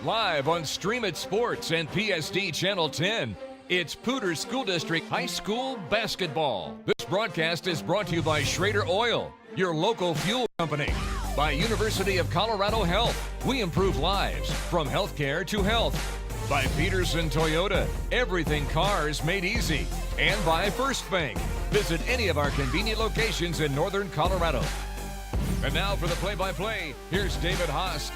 Live on Stream It Sports and PSD Channel 10, it's Poudre School District High School basketball. This broadcast is brought to you by Schrader Oil, your local fuel company. By University of Colorado Health, we improve lives from healthcare to health. By Pedersen Toyota, everything cars made easy. And by First Bank. Visit any of our convenient locations in northern Colorado. And now for the play-by-play, here's David Haase.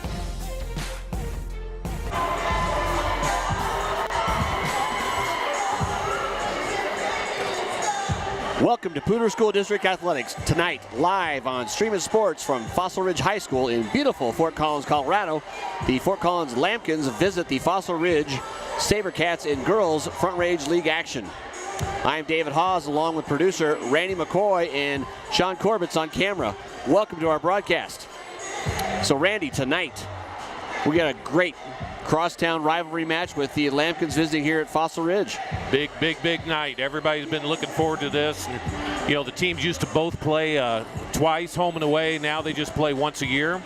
Welcome to Poudre School District Athletics. Tonight, live on Stream It Sports from Fossil Ridge High School in beautiful Fort Collins, Colorado. The Fort Collins Lambkins visit the Fossil Ridge SaberCats in girls Front Range League action. I'm David Haase, along with producer Randy McCoy and Sean Corbett's on camera. Welcome to our broadcast. So Randy, tonight, we got a great crosstown rivalry match with the Lambkins visiting here at Fossil Ridge. Big night. Everybody's been looking forward to this. And, you know, the teams used to both play twice, home and away. Now they just play once a year.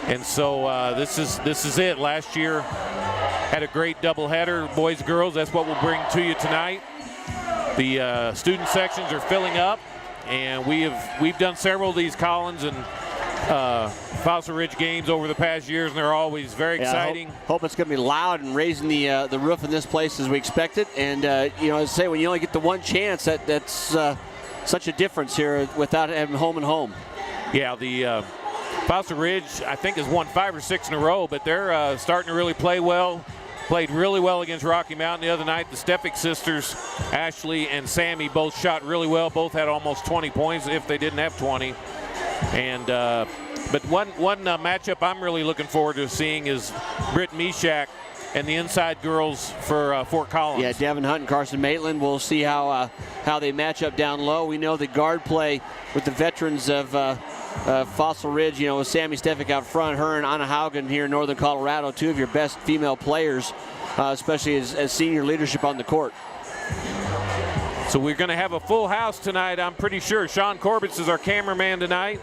And so this is it. Last year had a great doubleheader, boys and girls. That's what we'll bring to you tonight. The student sections are filling up, and we've done several of these Collins and Fossil Ridge games over the past years, and they're always very exciting. Hope it's going to be loud and raising the roof in this place as we expect it. And you know, as I say, when you only get the one chance, that's such a difference here without having home and home. Yeah, the Fossil Ridge, I think, has won 5 or 6 in a row, but they're starting to really play well. Played really well against Rocky Mountain the other night. The Stefik sisters, Ashley and Sammy, both shot really well. Both had almost 20 points if they didn't have 20. And but one matchup I'm really looking forward to seeing is Britt Meshach and the inside girls for Fort Collins. Yeah, Devin Hunt and Carson Maitland. We'll see how they match up down low. We know the guard play with the veterans of Fossil Ridge, you know, with Sammy Stefik out front, her and Anna Haugen here in northern Colorado, two of your best female players, especially as senior leadership on the court. So we're going to have a full house tonight, I'm pretty sure. Sean Corbett is our cameraman tonight.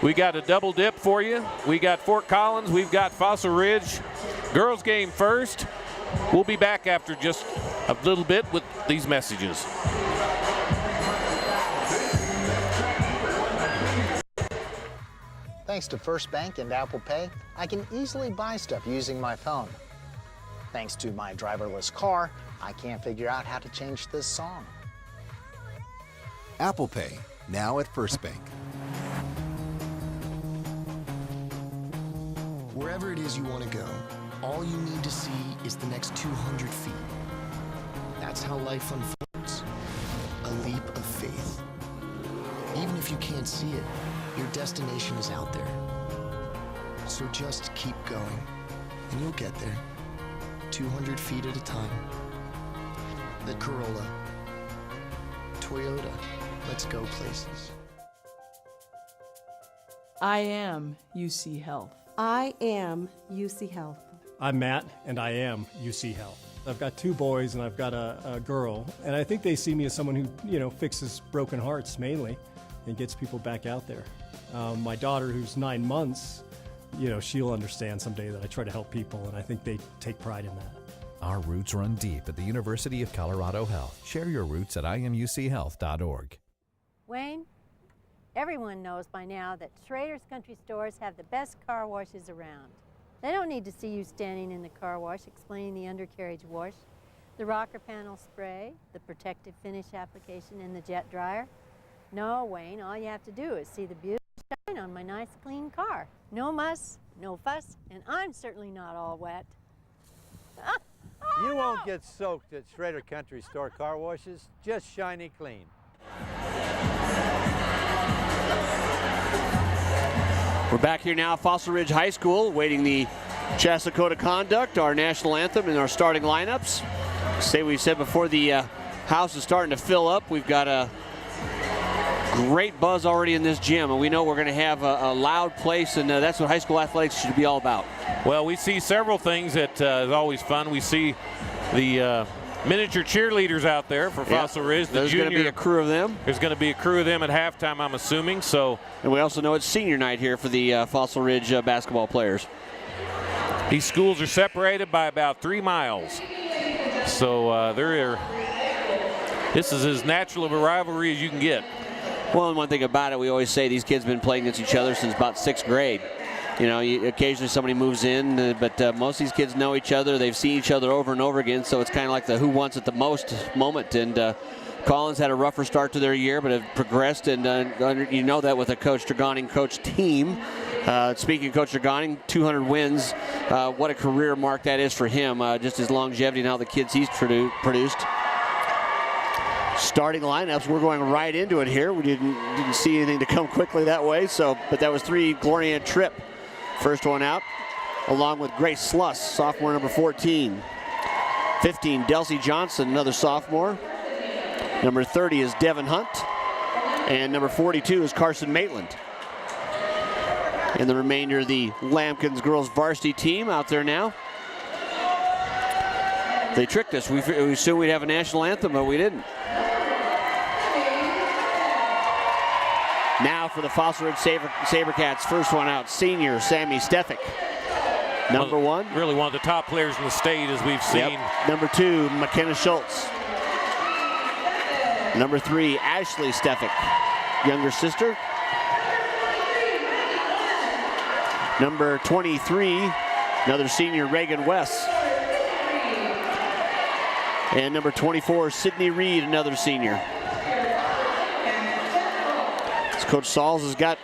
We got a double dip for you. We got Fort Collins, we've got Fossil Ridge. Girls game first. We'll be back after just a little bit with these messages. Thanks to First Bank and Apple Pay, I can easily buy stuff using my phone. Thanks to my driverless car, I can't figure out how to change this song. Apple Pay, now at First Bank. Wherever it is you want to go, all you need to see is the next 200 feet. That's how life unfolds. A leap of faith. Even if you can't see it, your destination is out there. So just keep going, and you'll get there. 200 feet at a time. The Corolla. Toyota. Let's go places. I am UC Health. I am UC Health. I'm Matt, and I am UC Health. I've got 2 boys, and I've got a girl, and I think they see me as someone who, you know, fixes broken hearts mainly and gets people back out there. My daughter, who's 9 months, you know, she'll understand someday that I try to help people, and I think they take pride in that. Our roots run deep at the University of Colorado Health. Share your roots at imuchealth.org. Wayne, everyone knows by now that Schrader's Country Stores have the best car washes around. They don't need to see you standing in the car wash explaining the undercarriage wash, the rocker panel spray, the protective finish application, and the jet dryer. No, Wayne, all you have to do is see the beautiful shine on my nice clean car. No muss, no fuss, and I'm certainly not all wet. You won't get soaked at Schrader Country Store car washes, just shiny clean. We're back here now at Fossil Ridge High School, waiting the Chassacota Conduct, our national anthem, and our starting lineups. Say we said before, the house is starting to fill up. We've got a great buzz already in this gym, and we know we're going to have a loud place, and that's what high school athletics should be all about. Well, we see several things that is always fun. We see the miniature cheerleaders out there for Fossil Ridge. There's going to be a crew of them. There's going to be a crew of them at halftime, I'm assuming. So, and we also know it's senior night here for the Fossil Ridge basketball players. These schools are separated by about 3 miles. So this is as natural of a rivalry as you can get. Well, and one thing about it, we always say these kids have been playing against each other since about 6th grade. You know, occasionally somebody moves in, but most of these kids know each other. They've seen each other over and over again, so it's kind of like the who wants it the most moment. And Collins had a rougher start to their year, but have progressed, and you know that with a Coach Draganing coach team. Speaking of Coach Draganing, 200 wins. What a career mark that is for him. Just his longevity and how the kids he's produced. Starting lineups, we're going right into it here. We didn't see anything to come quickly that way. But that was 3, Gloria Tripp, first one out, along with Grace Sluss, sophomore number 14. 15, Delcy Johnson, another sophomore. Number 30 is Devin Hunt, and number 42 is Carson Maitland. And the remainder of the Lambkins girls varsity team out there now. They tricked us. We assumed we'd have a national anthem, but we didn't. Now for the Fossil Ridge SaberCats, first one out, senior Sammy Stefik. Number 1. Really one of the top players in the state, as we've seen. Yep. Number 2, McKenna Schultz. Number 3, Ashley Stefik, younger sister. Number 23, another senior, Reagan West. And number 24, Sydney Reed, another senior. As Coach Sauls has got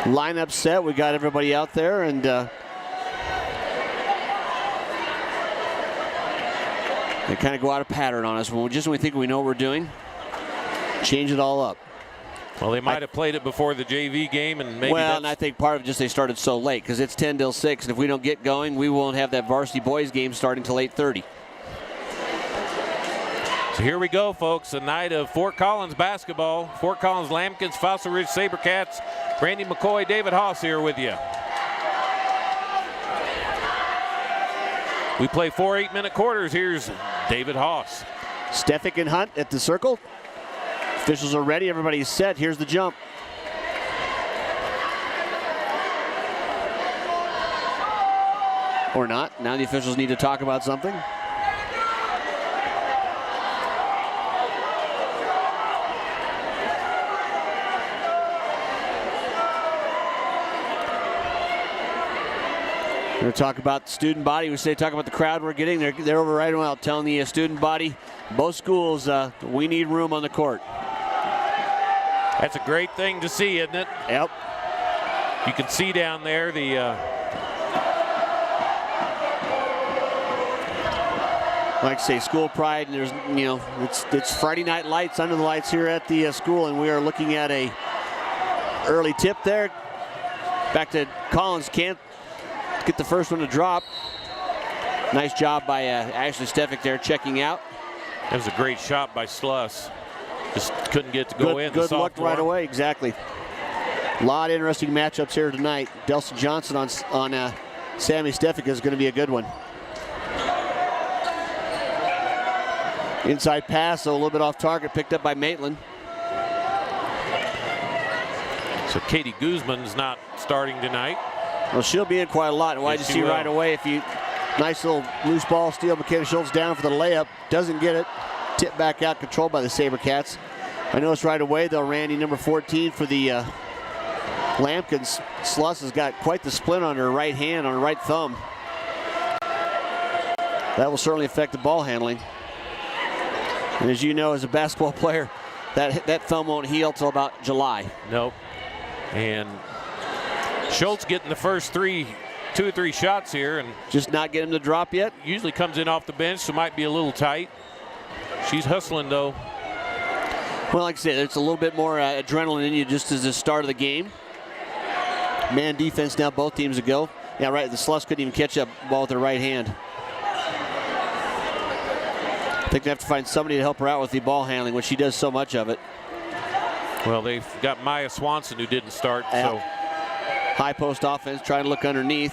lineup set. We got everybody out there, and they kind of go out of pattern on us. When we think we know what we're doing, change it all up. Well, they might have played it before the JV game, and maybe and I think part of it just they started so late because it's 10 till 6, and if we don't get going, we won't have that varsity boys game starting till 8:30. So here we go, folks. A night of Fort Collins basketball. Fort Collins Lambkins, Fossil Ridge SaberCats. Randy McCoy, David Haase here with you. We play 4 8-minute quarters. Here's David Haase. Stefik and Hunt at the circle. Officials are ready. Everybody's set. Here's the jump. Or not. Now the officials need to talk about something. We're going to talk about the student body. We say talk about the crowd we're getting. They're over right now telling the student body, both schools, we need room on the court. That's a great thing to see, isn't it? Yep. You can see down there the like I say, school pride, and there's, you know, it's Friday night lights under the lights here at the school, and we are looking at a early tip there. Back to Collins, can't get the first one to drop. Nice job by Ashley Stefik there checking out. That was a great shot by Sluss. Just couldn't get to go in. Good look right away, exactly. A lot of interesting matchups here tonight. Delson Johnson on Sammy Stefik is going to be a good one. Inside pass, so a little bit off target, picked up by Maitland. So Katie Guzman's not starting tonight. Well, she'll be in quite a lot. Why'd you see right away? Nice little loose ball steal. McKenna Schultz down for the layup. Doesn't get it. Tip back out, controlled by the SaberCats. I noticed right away, though, Randy, number 14 for the Lambkins. Sluss has got quite the splint on her right hand, on her right thumb. That will certainly affect the ball handling. And as you know, as a basketball player, that thumb won't heal till about July. Nope. And Schultz getting the first 2 or 3 shots here, and just not getting him to drop yet. Usually comes in off the bench, so might be a little tight. She's hustling, though. Well, like I said, it's a little bit more adrenaline in you just as the start of the game. Man defense now, both teams to go. Yeah, right, the Sluss couldn't even catch up ball with her right hand. I think they have to find somebody to help her out with the ball handling, which she does so much of it. Well, they've got Maya Swanson, who didn't start, so. High post offense, trying to look underneath.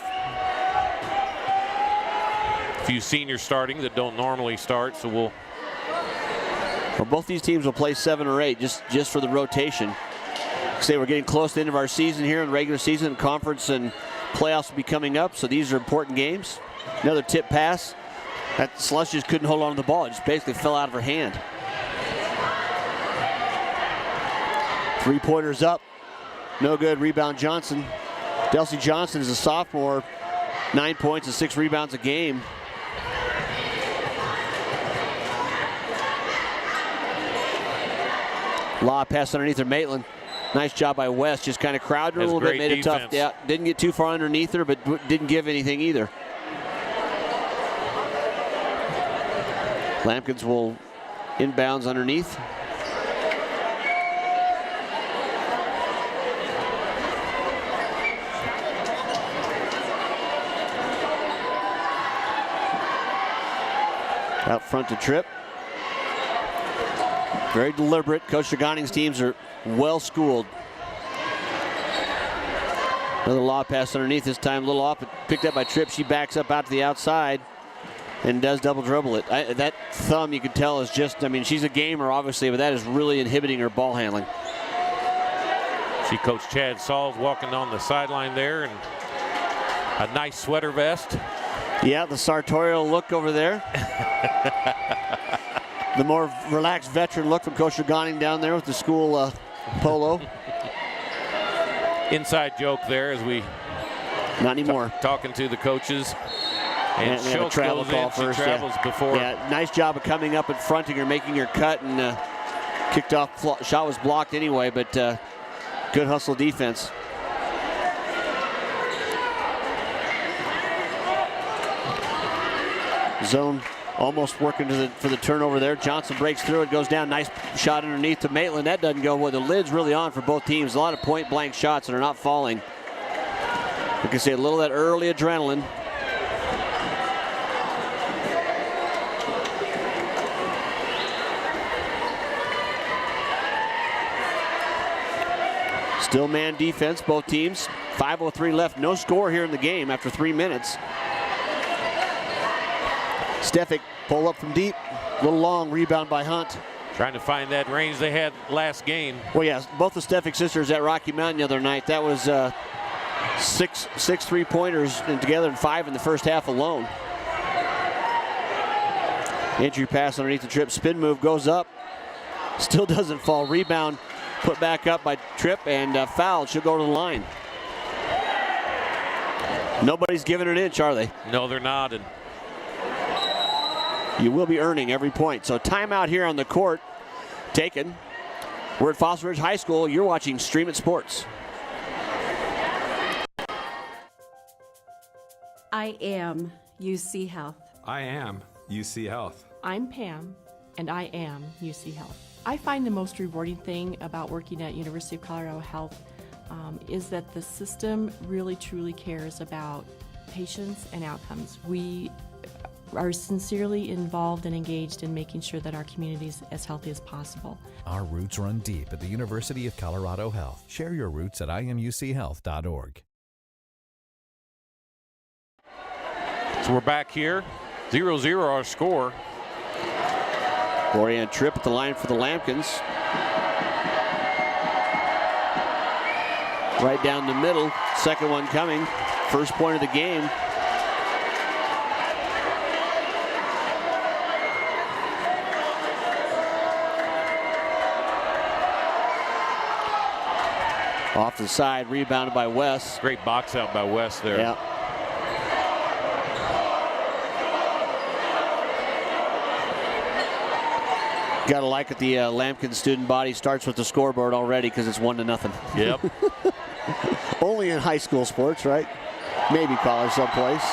A few seniors starting that don't normally start, so Well, both these teams will play 7 or 8 just for the rotation. Say we're getting close to the end of our season here in the regular season, conference and Playoffs will be coming up, so these are important games. Another tip pass. That Slush just couldn't hold on to the ball. It just basically fell out of her hand. 3-pointers up. No good. Rebound Johnson. Delcy Johnson is a sophomore. 9 points and 6 rebounds a game. Law pass underneath her, Maitland. Nice job by West. Just kind of crowded her a little bit, made it tough. Yeah, didn't get too far underneath her, but didn't give anything either. Lambkins will inbounds underneath. Out front to Tripp. Very deliberate. Coach Shaganing's teams are well schooled. Another law pass underneath, this time a little off, but picked up by Tripp. She backs up out to the outside and does double dribble it. That thumb, you can tell, is just, I mean, she's a gamer obviously, but that is really inhibiting her ball handling. See Coach Chad Sauls walking on the sideline there, and a nice sweater vest. Yeah, the sartorial look over there. The more relaxed veteran look from Coach Shaganing down there with the school polo. Inside joke there as we not anymore talking to the coaches. And a travel call first. She travels before. Yeah, nice job of coming up and fronting her, making her cut, and kicked off. Shot was blocked anyway, but good hustle defense. Zone almost working for the turnover there. Johnson breaks through it, goes down. Nice shot underneath to Maitland. That doesn't go well. The lid's really on for both teams. A lot of point blank shots that are not falling. You can see a little of that early adrenaline. Still man defense, both teams. 5:03 left. No score here in the game after 3 minutes. Stefik pull up from deep. A little long rebound by Hunt. Trying to find that range they had last game. Well, yes, both the Stefik sisters at Rocky Mountain the other night. That was six 3-pointers together and 5 in the first half alone. Entry pass underneath the Tripp. Spin move goes up. Still doesn't fall. Rebound put back up by Tripp and fouled. She'll go to the line. Nobody's giving an inch, are they? No, they're not. And you will be earning every point. So timeout here on the court taken. We're at Fossil Ridge High School. You're watching Stream It Sports. I am UC Health. I am UC Health. I'm Pam, and I am UC Health. I find the most rewarding thing about working at University of Colorado Health is that the system really truly cares about patients and outcomes. We are sincerely involved and engaged in making sure that our community is as healthy as possible. Our roots run deep at the University of Colorado Health. Share your roots at imuchealth.org. So we're back here. 0-0 our score. Gloria Tripp at the line for the Lambkins. Right down the middle. Second one coming. First point of the game. Off the side, rebounded by West. Great box out by West there. Yeah. Gotta like it. The Lambkins student body starts with the scoreboard already because it's 1-0. Yep. Only in high school sports, right? Maybe college someplace.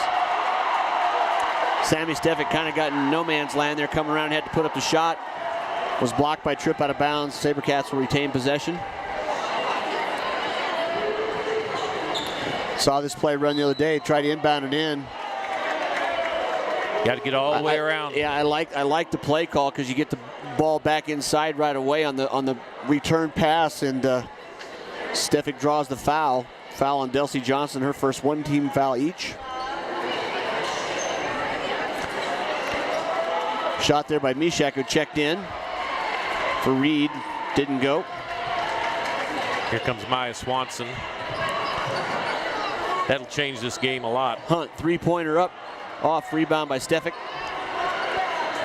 Sammy Stefik kind of got in no man's land there, coming around, had to put up the shot. Was blocked by Tripp out of bounds. SaberCats will retain possession. Saw this play run the other day, tried to inbound it in. Got to get all the way around. Yeah, I like the play call because you get the ball back inside right away on the return pass, and Stefik draws the foul. Foul on Delcy Johnson, her first one-team foul each. Shot there by Mishak, who checked in for Reed, didn't go. Here comes Maya Swanson. That'll change this game a lot. Hunt, three-pointer up, off, rebound by Stefik.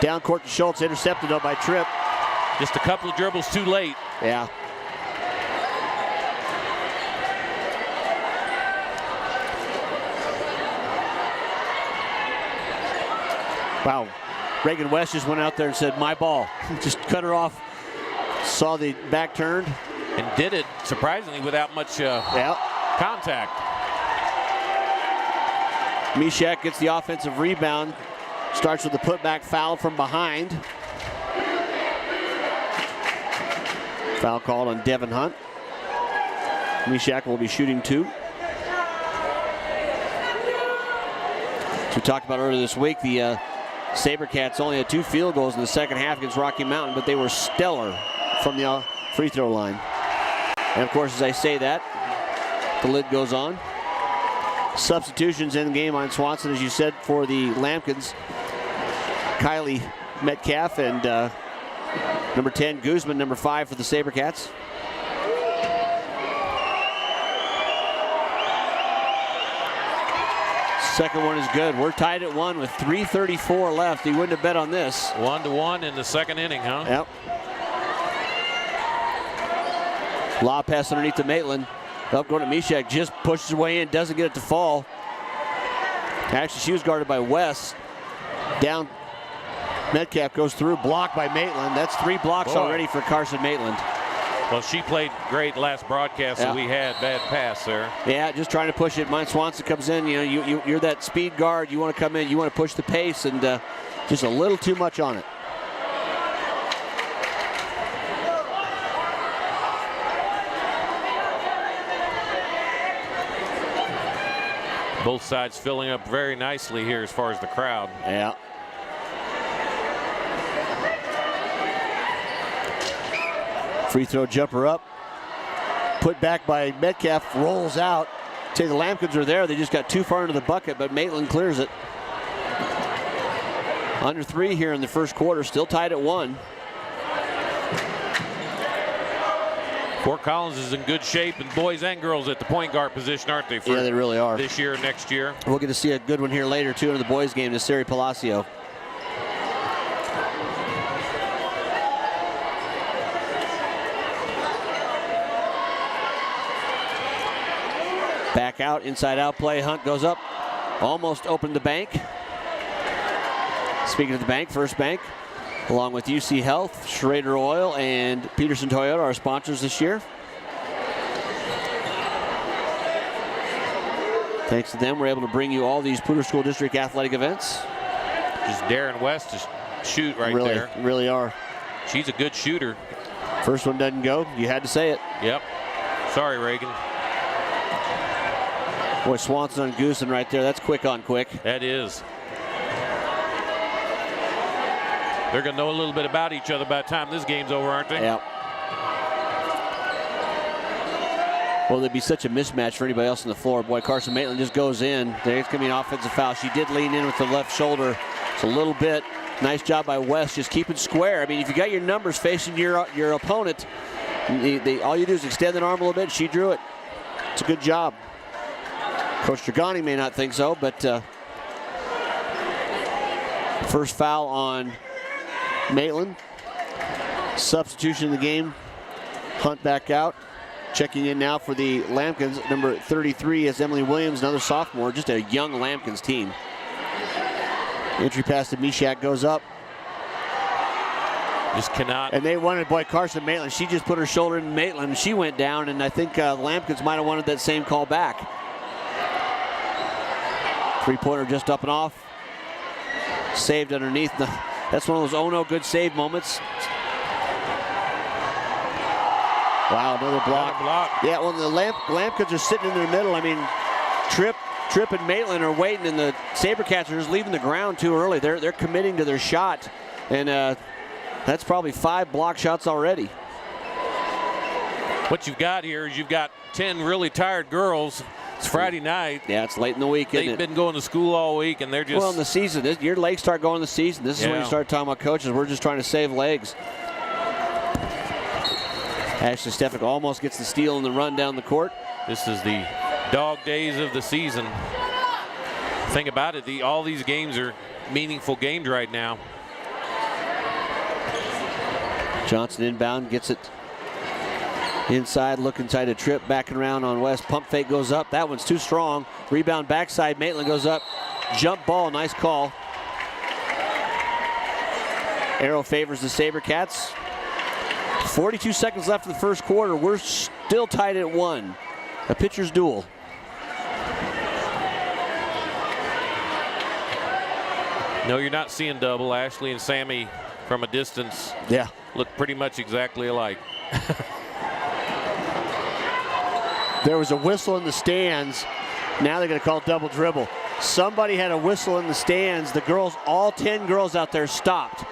Down court to Schultz, intercepted though by Tripp. Just a couple of dribbles too late. Yeah. Wow. Reagan West just went out there and said, my ball. Just cut her off. Saw the back turned. And did it, surprisingly, without much contact. Mishak gets the offensive rebound. Starts with a putback foul from behind. Foul called on Devin Hunt. Mishak will be shooting 2. As we talked about earlier this week, the SaberCats only had 2 field goals in the second half against Rocky Mountain, but they were stellar from the free throw line. And of course, as I say that, the lid goes on. Substitutions in the game on Swanson, as you said, for the Lambkins. Kylie Metcalf and number 10, Guzman, number 5 for the SaberCats. Second one is good. We're tied at 1 with 3:34 left. He wouldn't have bet on this. 1-1 in the second inning, huh? Yep. Lob pass underneath to Maitland. Up going to Mishak, just pushes her way in, doesn't get it to fall. Actually, she was guarded by West. Down, Metcalf goes through, blocked by Maitland. That's 3 blocks already for Carson Maitland. Well, she played great last broadcast that we had. Bad pass there. Yeah, just trying to push it. Mine Swanson comes in. You know, you're that speed guard. You want to come in. You want to push the pace, and just a little too much on it. Both sides filling up very nicely here as far as the crowd. Yeah. Free throw jumper up. Put back by Metcalf, rolls out. Say the Lambkins are there. They just got too far into the bucket, but Maitland clears it. Under 3 here in the first quarter, still tied at 1. Fort Collins is in good shape, and boys and girls at the point guard position, aren't they? For yeah, they really are. This year, next year. We'll get to see a good one here later, too, in the boys' game to Seri Palacio. Back out, inside out play. Hunt goes up, almost opened the bank. Speaking of the bank, First Bank, along with UC Health, Schrader Oil, and Pedersen Toyota, our sponsors this year. Thanks to them, we're able to bring you all these Poudre School District athletic events. Just Darren West to shoot right there. Really are. She's a good shooter. First one doesn't go. You had to say it. Yep. Sorry, Reagan. Boy, Swanson on Goosen right there. That's quick on quick. That is. They're going to know a little bit about each other by the time this game's over, aren't they? Yep. Well, there'd be such a mismatch for anybody else on the floor. Boy, Carson Maitland just goes in. There's going to be an offensive foul. She did lean in with the left shoulder. It's a little bit. Nice job by West, just keep it square. I mean, if you got your numbers facing your opponent, all you do is extend an arm a little bit. She drew it. It's a good job. Coach Dragani may not think so, but first foul on Maitland. Substitution in the game. Hunt back out. Checking in now for the Lambkins, number 33 is Emily Williams, another sophomore, just a young Lambkins team. Entry pass to Mishak goes up. Just cannot. And they wanted, boy, Carson Maitland. She just put her shoulder in Maitland. She went down, and I think Lambkins might have wanted that same call back. Three-pointer just up and off. Saved underneath. That's one of those oh no good save moments. Wow, another block. Yeah, well, the Lambkins are sitting in the middle. I mean, Tripp and Maitland are waiting, and the SaberCats are just leaving the ground too early. They're committing to their shot, and that's probably 5 block shots already. What you've got here is you've got 10 really tired girls. It's Friday night. Yeah, it's late in the week, isn't it? They've been going to school all week, and they're just... Well, in the season, your legs start going in the season. This is when you start talking about coaches. We're just trying to save legs. Ashley Stefik almost gets the steal and the run down the court. This is the dog days of the season. Think about it, all these games are meaningful games right now. Johnson inbound, gets it inside, look inside a trip, backing around on West. Pump fake goes up. That one's too strong. Rebound backside. Maitland goes up. Jump ball. Nice call. Arrow favors the SaberCats. 42 seconds left in the first quarter. We're still tied at 1. A pitcher's duel. No, you're not seeing double. Ashley and Sammy from a distance look pretty much exactly alike. There was a whistle in the stands. Now they're going to call double dribble. Somebody had a whistle in the stands. The girls, all 10 girls out there stopped.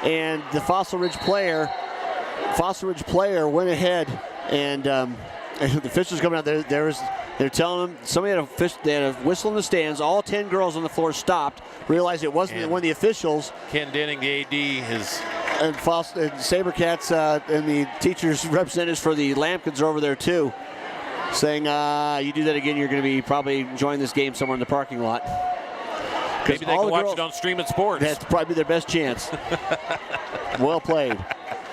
And the Fossil Ridge player went ahead and the officials coming out there. They're telling them somebody had a whistle in the stands. All 10 girls on the floor stopped, realized it wasn't one of the officials. Ken Denning, the AD, and SaberCats and the teachers representatives for the Lambkins are over there too, saying, you do that again, you're going to be probably enjoying this game somewhere in the parking lot. Maybe they can watch it on Streaming Sports. That's probably their best chance. Well played.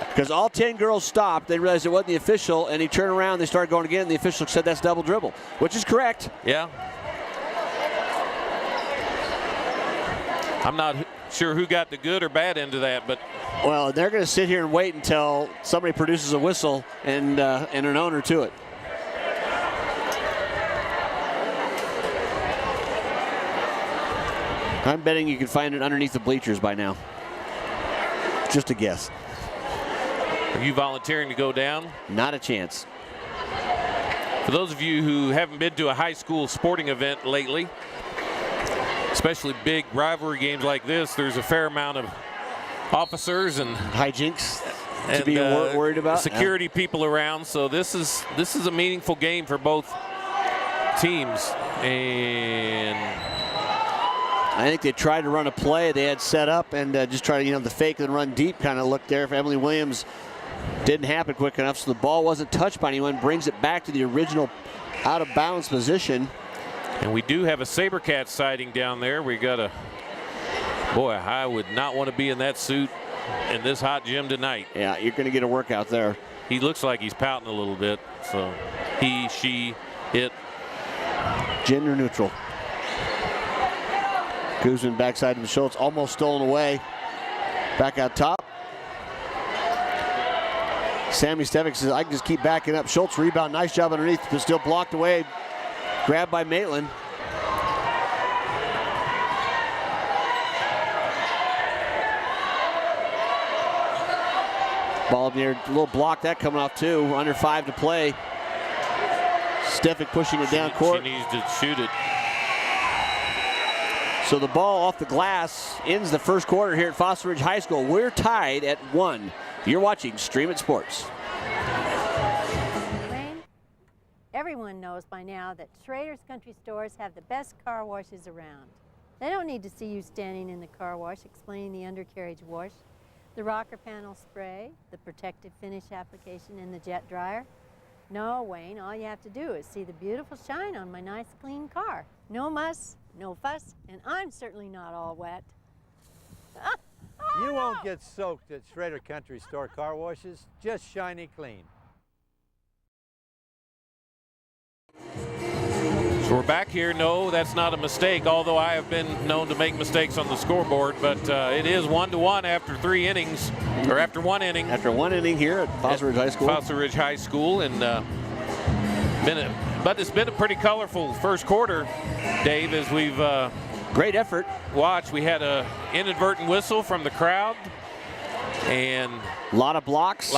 Because all 10 girls stopped, they realized it wasn't the official, and he turned around, they started going again, and the official said that's double dribble, which is correct. Yeah. I'm not sure who got the good or bad end of that, but. Well, they're going to sit here and wait until somebody produces a whistle and an owner to it. I'm betting you can find it underneath the bleachers by now. Just a guess. Are you volunteering to go down? Not a chance. For those of you who haven't been to a high school sporting event lately, especially big rivalry games like this, there's a fair amount of officers and hijinks to be worried about. Security people around, so this is a meaningful game for both teams. And I think they tried to run a play they had set up and just try to, the fake and run deep kind of look there for Emily Williams. Didn't happen quick enough, so the ball wasn't touched by anyone. Brings it back to the original out of bounds position. And we do have a SaberCats sighting down there. We got a, boy, I would not want to be in that suit in this hot gym tonight. Yeah, you're going to get a workout there. He looks like he's pouting a little bit. So he, she, it. Gender neutral. Guzman backside to Schultz, almost stolen away. Back out top. Sammy Stevick says, I can just keep backing up. Schultz rebound, nice job underneath, but still blocked away. Grabbed by Maitland. Ball near, a little block that coming off too. Under 5 to play. Stevick pushing it down court. She needs to shoot it. So the ball off the glass ends the first quarter here at Fossil Ridge High School. We're tied at 1. You're watching Stream It Sports. Wayne, everyone knows by now that Schrader's Country Stores have the best car washes around. They don't need to see you standing in the car wash explaining the undercarriage wash, the rocker panel spray, the protective finish application, and the jet dryer. No, Wayne, all you have to do is see the beautiful shine on my nice clean car. No muss, no fuss, and I'm certainly not all wet. You won't get soaked at Schrader Country Store car washes, just shiny clean. So we're back here. No, that's not a mistake, although I have been known to make mistakes on the scoreboard, but it is 1-1 after 3 innings, or after 1 inning. After 1 inning here at Fossil Ridge High School. Fossil Ridge High School, and but it's been a pretty colorful first quarter, Dave, as we've great effort. Watch, we had a inadvertent whistle from the crowd, and a lot of blocks.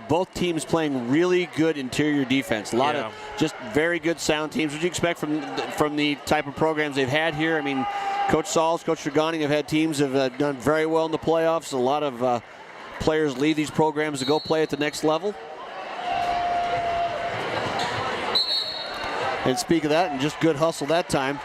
Both teams playing really good interior defense. A lot of just very good sound teams. What do you expect from the type of programs they've had here? I mean, Coach Sauls, Coach Dragani have had teams that have done very well in the playoffs. A lot of players leave these programs to go play at the next level. And speak of that, and just good hustle that time.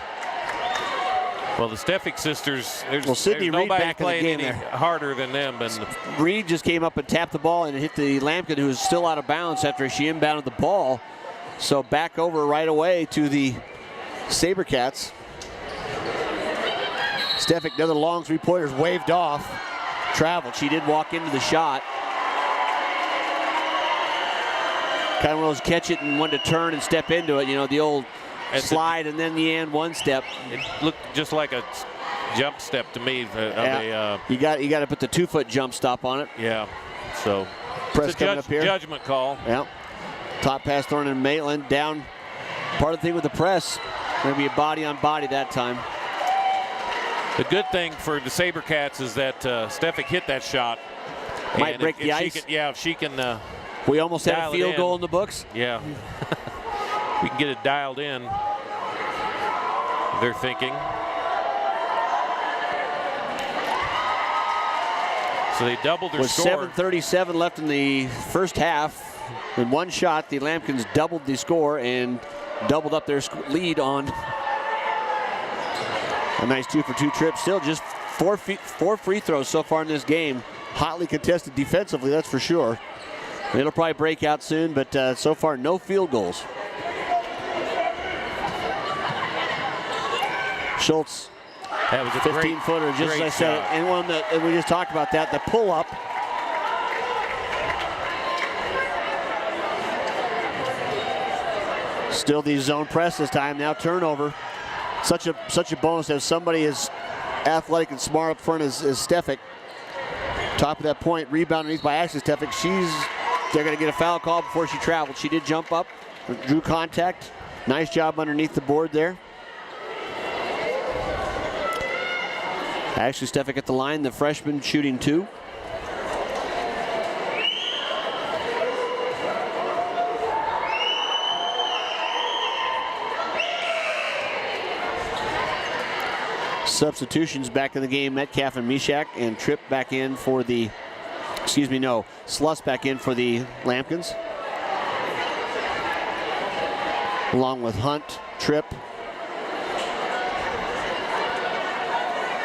Well, the Stefik sisters, there's Sydney Reed nobody back playing in the any game there. harder than them. And Reed just came up and tapped the ball and hit the Lambkin, who was still out of bounds after she inbounded the ball. So back over right away to the SaberCats. Stefik, another long three-pointers, waved off. Traveled. She did walk into the shot. Kind of one of those catch it and one to turn and step into it. You know, the old slide and then the and one step. It looked just like a jump step to me. You got to put the 2-foot jump stop on it. Yeah. So press coming up here. Judgment call. Yeah. Top pass thrown in Maitland. Down. Part of the thing with the press. Going to be a body on body that time. The good thing for the SaberCats is that Stefik hit that shot. Might break the ice. If she can. We almost had a field goal in the books. Yeah. We can get it dialed in. They're thinking. So they doubled their score. With 7:37 left in the first half. In one shot, the Lambkins doubled the score and doubled up their lead on a nice 2-for-2 trip. Still just four free throws so far in this game. Hotly contested defensively, that's for sure. It'll probably break out soon, but so far no field goals. Schultz, that was a 15-footer, just as I said. Shot. And one that we just talked about that, the pull-up. Still the zone press this time. Now turnover. Such a bonus to have somebody as athletic and smart up front as Stefik. Top of that point, rebound underneath by Ashley Stefik. They're going to get a foul call before she traveled. She did jump up, drew contact. Nice job underneath the board there. Ashley Stefik at the line, the freshman shooting 2. Substitutions back in the game, Metcalf and Mishak, and Tripp back in for the, Sluss back in for the Lambkins. Along with Hunt, Tripp,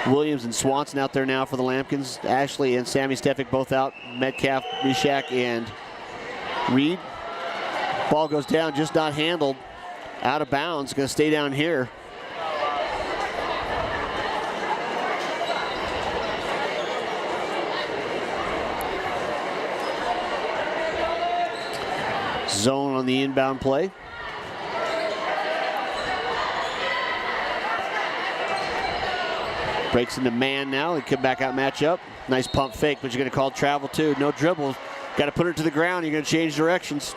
Williams and Swanson out there now for the Lambkins. Ashley and Sammy Stefik both out. Metcalf, Mishak, and Reed. Ball goes down, just not handled. Out of bounds, going to stay down here. Zone on the inbound play. Breaks into man now. They come back out matchup. Nice pump fake, but you're going to call travel too. No dribble. Got to put her to the ground. You're going to change directions.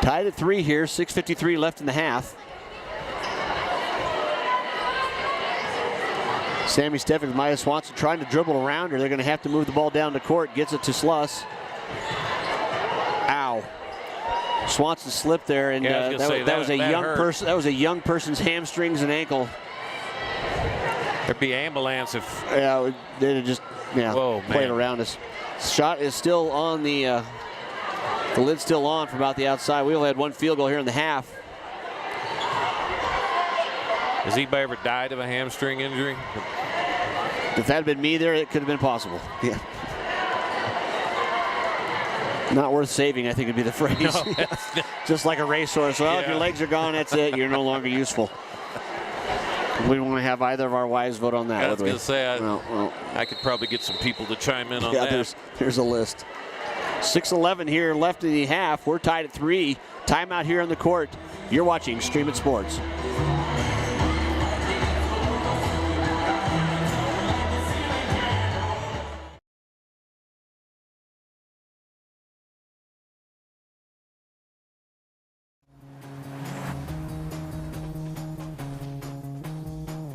Tied at 3 here. 6:53 left in the half. Sammy Stefik, Maya Swanson trying to dribble around her. They're going to have to move the ball down the court. Gets it to Sluss. Ow. Swanson slipped there, and that was a young person. That was a young person's hamstrings and ankle. There'd be ambulance if. Yeah, they'd just Whoa, played around us. Shot is still on the lid's still on from out the outside. We only had one field goal here in the half. Has anybody ever died of a hamstring injury? If that had been me there, it could have been possible. Yeah. Not worth saving, I think would be the phrase. No, just like a racehorse. Well, if your legs are gone, that's it. You're no longer useful. We don't want to have either of our wives vote on that. I was going to say, well, I could probably get some people to chime in on that. There's a list. 6:11 here left in the half. We're tied at 3. Timeout here on the court. You're watching Stream It Sports.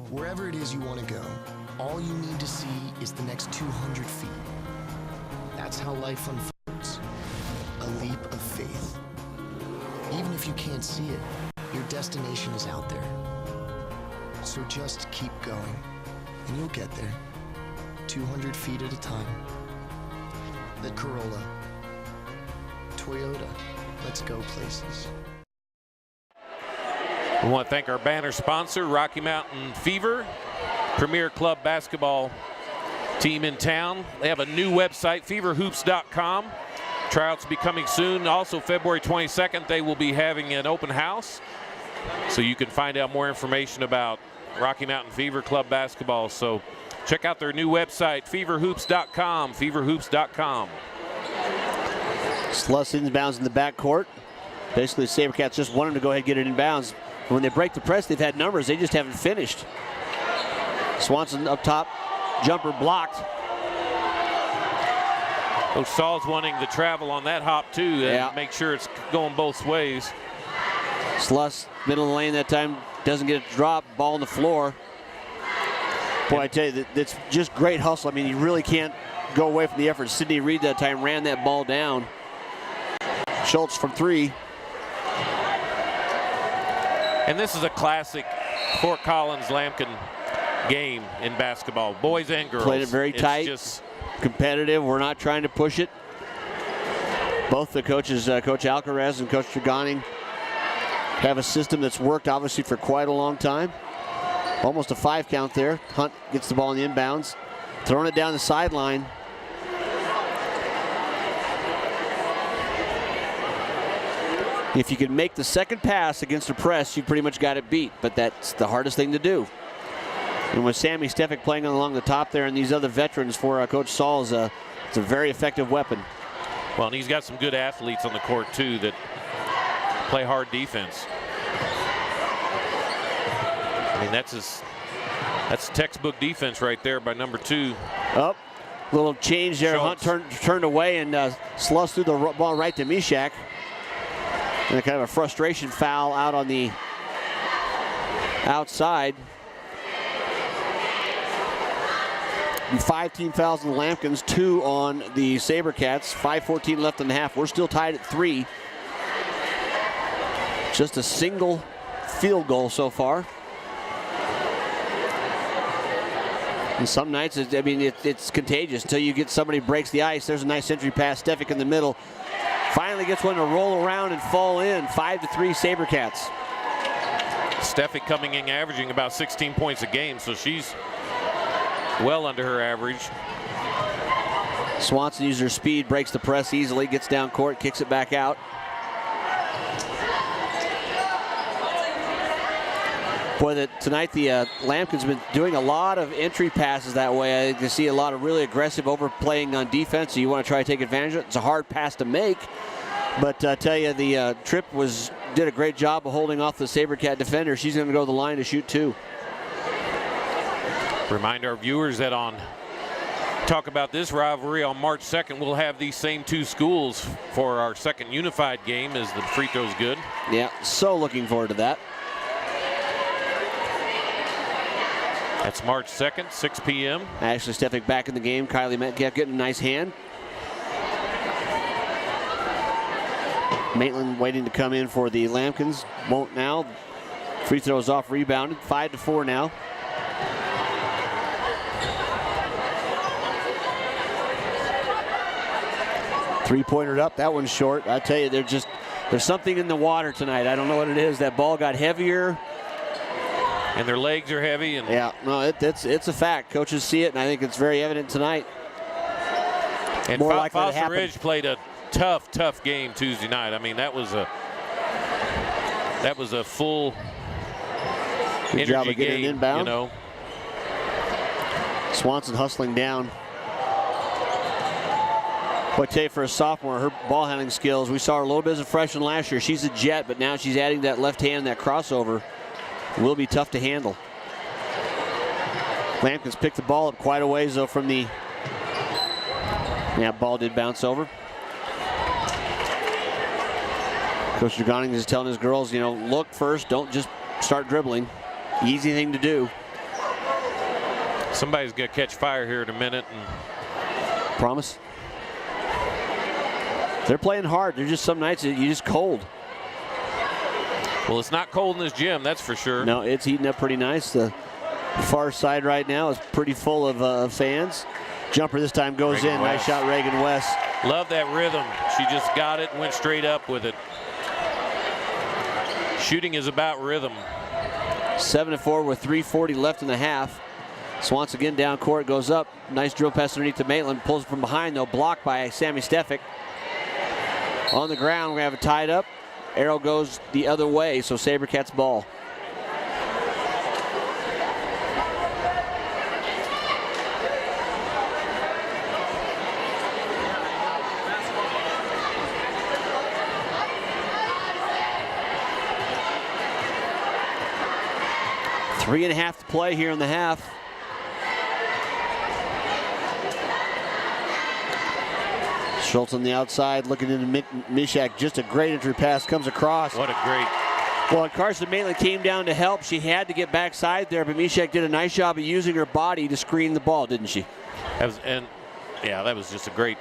Wherever it is you want to go, all you need to see is the next 200 feet. That's how life unfolds. A leap of faith. Even if you can't see it, your destination is out there. So just keep going, and you'll get there. 200 feet at a time. The Corolla. Toyota. Let's go places. We want to thank our banner sponsor, Rocky Mountain Fever. premier club basketball team in town. They have a new website, feverhoops.com. Tryouts will be coming soon. Also, February 22nd, they will be having an open house, so you can find out more information about Rocky Mountain Fever Club basketball. So check out their new website, feverhoops.com, feverhoops.com. Sluss inbounds in the backcourt. Basically, the SaberCats just want them to go ahead and get it inbounds. When they break the press, they've had numbers. They just haven't finished. Swanson up top. Jumper blocked. Coach Saul's wanting to travel on that hop, too, and make sure it's going both ways. Sluss, middle of the lane that time, doesn't get a drop. Ball on the floor. Boy, I tell you, that's just great hustle. I mean, you really can't go away from the effort. Sidney Reed that time ran that ball down. Schultz from 3. And this is a classic Fort Collins Lambkin game in basketball, boys and girls. Played it very tight, just competitive. We're not trying to push it. Both the coaches, Coach Alcaraz and Coach Draganing, have a system that's worked obviously for quite a long time. Almost a 5 count there. Hunt gets the ball in the inbounds, throwing it down the sideline. If you can make the second pass against a press, you pretty much got it beat, but that's the hardest thing to do. And with Sammy Stefik playing along the top there and these other veterans for Coach Saul, it's a very effective weapon. Well, and he's got some good athletes on the court, too, that play hard defense. I mean, that's textbook defense right there by number 2. Up, little change there. Schultz. Hunt turned away and Sluss threw the ball right to Mishak. And kind of a frustration foul out on the outside. 5 team fouls on the Lambkins, 2 on the SaberCats. 5:14 left in the half. We're still tied at 3. Just a single field goal so far. And some nights, it's contagious until you get somebody breaks the ice. There's a nice entry pass. Stefik in the middle. Finally gets one to roll around and fall in. 5-3 SaberCats. Stefik coming in averaging about 16 points a game, so she's well under her average. Swanson uses her speed, breaks the press easily, gets down court, kicks it back out. Boy, tonight the Lambkins been doing a lot of entry passes that way. I see a lot of really aggressive overplaying on defense, so you want to try to take advantage of it. It's a hard pass to make, but I tell you, the Tripp did a great job of holding off the SaberCat defender. She's going to go to the line to shoot 2. Remind our viewers that talk about this rivalry on March 2nd, we'll have these same 2 schools for our second unified game as the free throw's good. Yeah, so looking forward to that. That's March 2nd, 6 p.m. Ashley Stefik back in the game. Kylie Metcalf getting a nice hand. Maitland waiting to come in for the Lambkins. Won't now. Free throws off, rebounded. 5-4 now. Three-pointer up. That one's short. I tell you, there's something in the water tonight. I don't know what it is. That ball got heavier. And their legs are heavy. And yeah, no, it's a fact. Coaches see it, and I think it's very evident tonight. And more likely to Fossil happen. Ridge played a tough game Tuesday night. I mean, that was a full Good job of getting game, inbound. you know. Swanson hustling down. Boy, I tell you, for a sophomore, her ball handling skills, we saw her a little bit as a freshman last year. She's a jet, but now she's adding that left hand, that crossover. It will be tough to handle. Lambkins picked the ball up quite a ways, though, from the... Yeah, ball did bounce over. Coach Draganing is telling his girls, look first, don't just start dribbling. Easy thing to do. Somebody's going to catch fire here in a minute. Promise. They're playing hard. They're just some nights you're just cold. Well, it's not cold in this gym, that's for sure. No, it's heating up pretty nice. The far side right now is pretty full of fans. Jumper this time goes Reagan in. West. Nice shot, Reagan West. Love that rhythm. She just got it and went straight up with it. Shooting is about rhythm. 7-4 with 3:40 left in the half. Swanson again down court, goes up. Nice drill pass underneath to Maitland. Pulls from behind, though, blocked by Sammy Stefik. On the ground, we have it tied up. Arrow goes the other way, so SaberCats ball. Three and a half to play here in the half. Schultz on the outside looking into Mishak. Just a great entry pass comes across. What a great. Well, Carson Maitland came down to help. She had to get backside there, but Mishak did a nice job of using her body to screen the ball, didn't she? That was just a great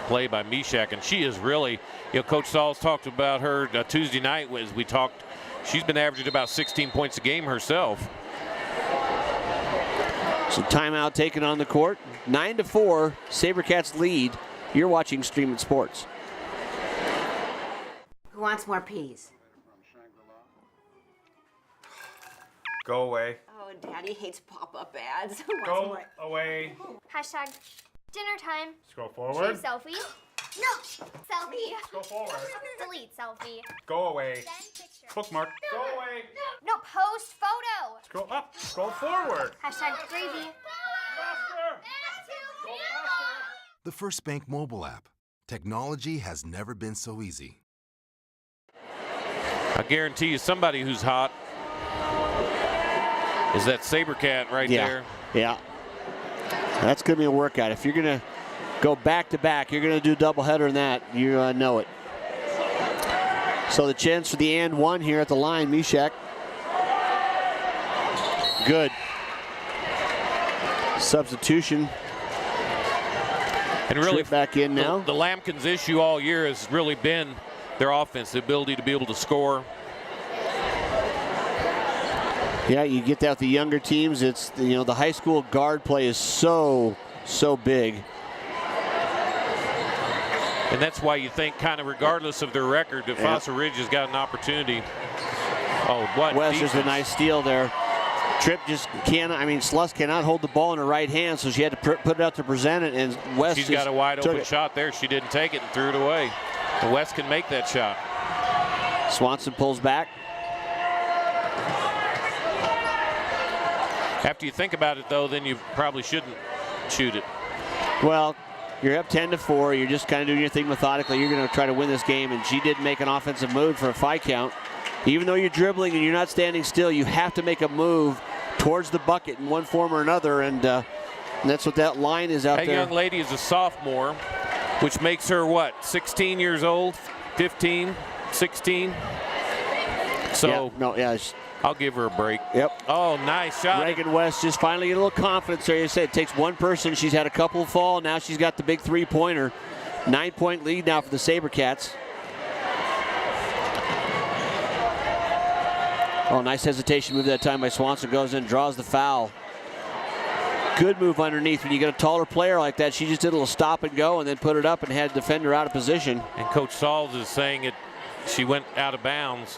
play by Mishak. And she is really, Coach Saul's talked about her Tuesday night as we talked. She's been averaging about 16 points a game herself. So timeout taken on the court. 9-4, SaberCats lead. You're watching Streaming Sports. Who wants more peas? Go away. Oh, Daddy hates pop-up ads. Go away. Hashtag dinner time. Scroll forward. Choose selfie. No. Selfie. Go forward. Delete selfie. Go away. Then picture. Bookmark. Go away. No, post photo. Scroll up. Scroll forward. Hashtag gravy. The First Bank mobile app. Technology has never been so easy. I guarantee you somebody who's hot is that SaberCat right there. Yeah. That's going to be a workout. If you're going to go back-to-back, you're going to do a doubleheader in that. You know it. So the chance for the and one here at the line, Mishak. Good. Substitution. And really, back in now. The Lambkins' issue all year has really been their offense, the ability to be able to score. Yeah, you get that with the younger teams. It's, the high school guard play is so big. And that's why you think, kind of regardless of their record, that Fossil Ridge has got an opportunity. Oh, what West defense. is a nice steal there. Tripp just Sluss cannot hold the ball in her right hand, so she had to put it out to present it, and West She's got a wide open shot there. She didn't take it and threw it away. And West can make that shot. Swanson pulls back. After you think about it, though, then you probably shouldn't shoot it. Well, you're up 10-4. You're just kind of doing your thing methodically. You're going to try to win this game, and she did make an offensive move for a 5 count. Even though you're dribbling and you're not standing still, you have to make a move towards the bucket in one form or another, and that's what that line is out there. That young lady is a sophomore, which makes her, 16 years old? 15, 16? So I'll give her a break. Yep. Oh, nice shot. Reagan West just finally get a little confidence there. You said it takes one person. She's had a couple fall. Now she's got the big 3-pointer. 9-point lead now for the SaberCats. Oh, nice hesitation move that time by Swanson. Goes in, draws the foul. Good move underneath. When you get a taller player like that, she just did a little stop and go and then put it up and had a defender out of position. And Coach Sauls is saying she went out of bounds.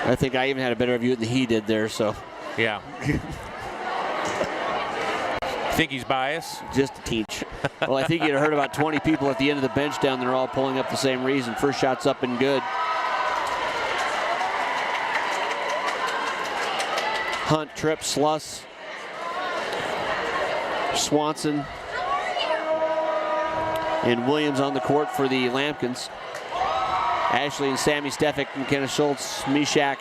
I think I even had a better view than he did there, so. Yeah. Think he's biased? Just to teach. Well, I think you'd have heard about 20 people at the end of the bench down there all pulling up the same reason. First shot's up and good. Hunt, Tripp, Sluss, Swanson, and Williams on the court for the Lambkins. Ashley and Sammy Stefik, McKenna Schultz, Mishak,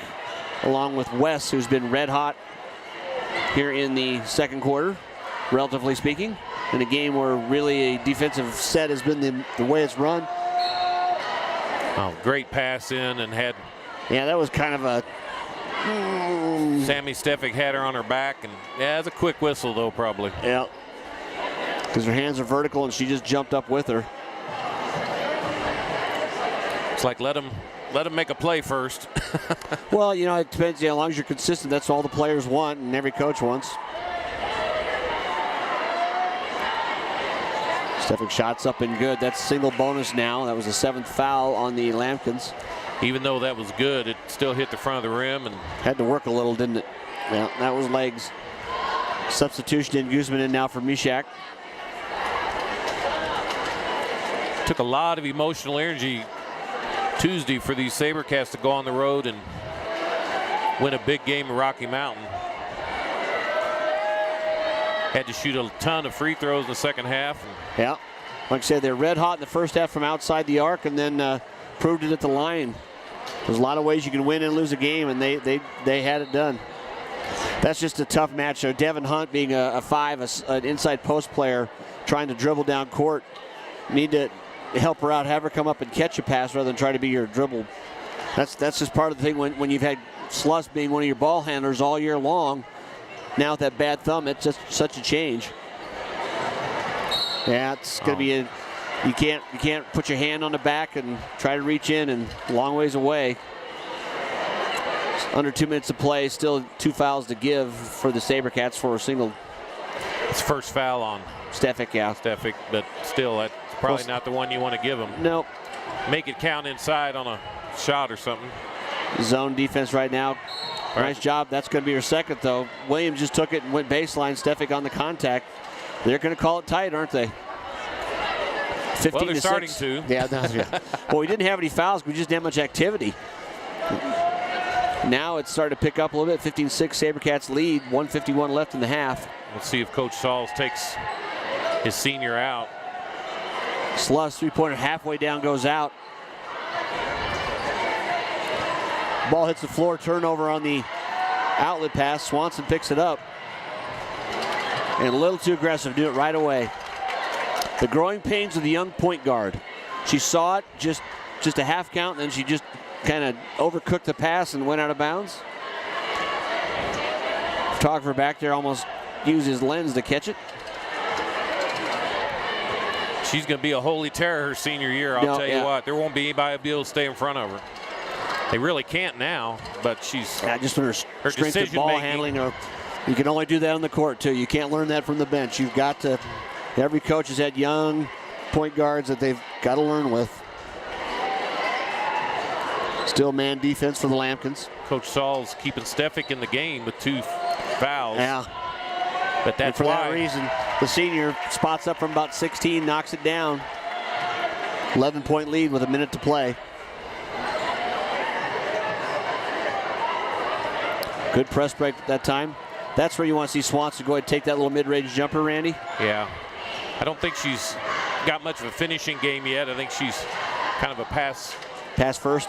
along with Wes, who's been red hot here in the second quarter, relatively speaking, in a game where really a defensive set has been the way it's run. Oh, great pass in and had. Yeah, that was kind of a. Sammy Stefik had her on her back, and it's a quick whistle though, probably. Yeah, because her hands are vertical and she just jumped up with her. It's like let them make a play first. Well, it depends. As long as you're consistent, that's all the players want and every coach wants. Stefik shots up and good. That's single bonus now. That was the 7th foul on the Lambkins. Even though that was good, it still hit the front of the rim and had to work a little, didn't it? Yeah, that was legs. Substitution in Guzman in now for Mishak. Took a lot of emotional energy Tuesday for these SaberCats to go on the road and win a big game in Rocky Mountain. Had to shoot a ton of free throws in the second half. Yeah, like I said, they're red hot in the first half from outside the arc, and then proved it at the line. There's a lot of ways you can win and lose a game, and they had it done. That's just a tough match. So Devin Hunt being a 5, an inside post player, trying to dribble down court, need to help her out, have her come up and catch a pass rather than try to be your dribble. That's just part of the thing when you've had Sluss being one of your ball handlers all year long. Now with that bad thumb, it's just such a change. Yeah, it's gonna be a. You can't put your hand on the back and try to reach in, and a long ways away. Under 2 minutes to play, still 2 fouls to give for the SaberCats for a single. It's first foul on Stefik, yeah. Stefik, but still, that's probably not the one you want to give him. Nope. Make it count inside on a shot or something. Zone defense right now. Nice job. That's going to be her second, though. Williams just took it and went baseline. Stefik on the contact. They're going to call it tight, aren't they? 15 well, they're to starting 6. to. Yeah. Well, we didn't have any fouls. We just didn't have much activity. Now it's starting to pick up a little bit. 15-6 SaberCats lead. 1:51 left in the half. Let's see if Coach Sauls takes his senior out. Sluss, three-pointer halfway down, goes out. Ball hits the floor, turnover on the outlet pass. Swanson picks it up. And a little too aggressive, do it right away. The growing pains of the young point guard. She saw it, just a half count, and then she just kind of overcooked the pass and went out of bounds. Photographer back there almost used his lens to catch it. She's going to be a holy terror her senior year, I'll tell you what. There won't be anybody able to stay in front of her. They really can't now, but she's... Yeah, just with her strength of ball handling. You can only do that on the court, too. You can't learn that from the bench. You've got to... Every coach has had young point guards that they've got to learn with. Still man defense for the Lambkins. Coach Saul's keeping Stefik in the game with 2 fouls. Yeah. But that's for why. that reason, the senior spots up from about 16, knocks it down. 11-point lead with a minute to play. Good press break at that time. That's where you want to see Swanson go ahead and take that little mid-range jumper, Randy. Yeah. I don't think she's got much of a finishing game yet. I think she's kind of a pass first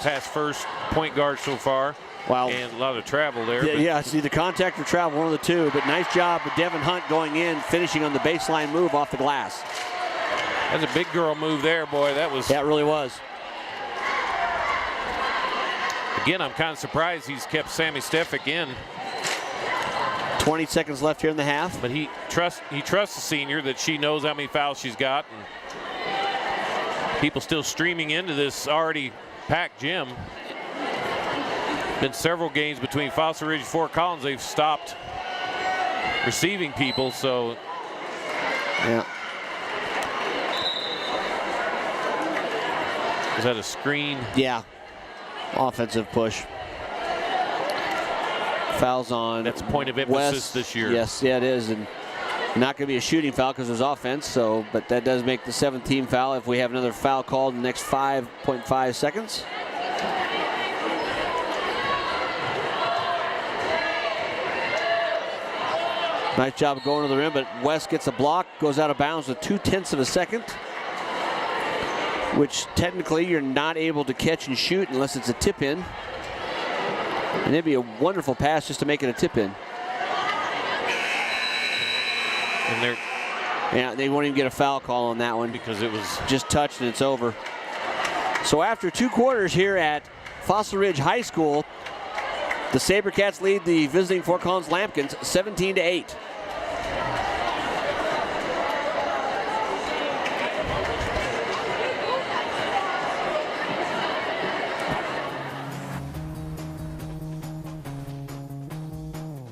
point guard so far. Wow. And a lot of travel there. Yeah, see the contact or travel, one of the two. But nice job with Devin Hunt going in, finishing on the baseline move off the glass. That's a big girl move there, boy. That really was. Again, I'm kind of surprised he's kept Sammy Stefik in. 20 seconds left here in the half. But he trusts the senior that she knows how many fouls she's got. And people still streaming into this already packed gym. Been several games between Fossil Ridge and Fort Collins. They've stopped receiving people, so. Yeah. Is that a screen? Yeah. Offensive push. Fouls on. That's a point of emphasis this year. Yes, yeah, it is. And not going to be a shooting foul because there's offense, but that does make the 7th team foul if we have another foul called in the next 5.5 seconds. Nice job of going to the rim, but West gets a block, goes out of bounds with 0.2 of a second, which technically you're not able to catch and shoot unless it's a tip-in. And it'd be a wonderful pass just to make it a tip-in. And they won't even get a foul call on that one because it was just touched and it's over. So after 2 quarters here at Fossil Ridge High School, the SaberCats lead the visiting Fort Collins Lambkins 17-8.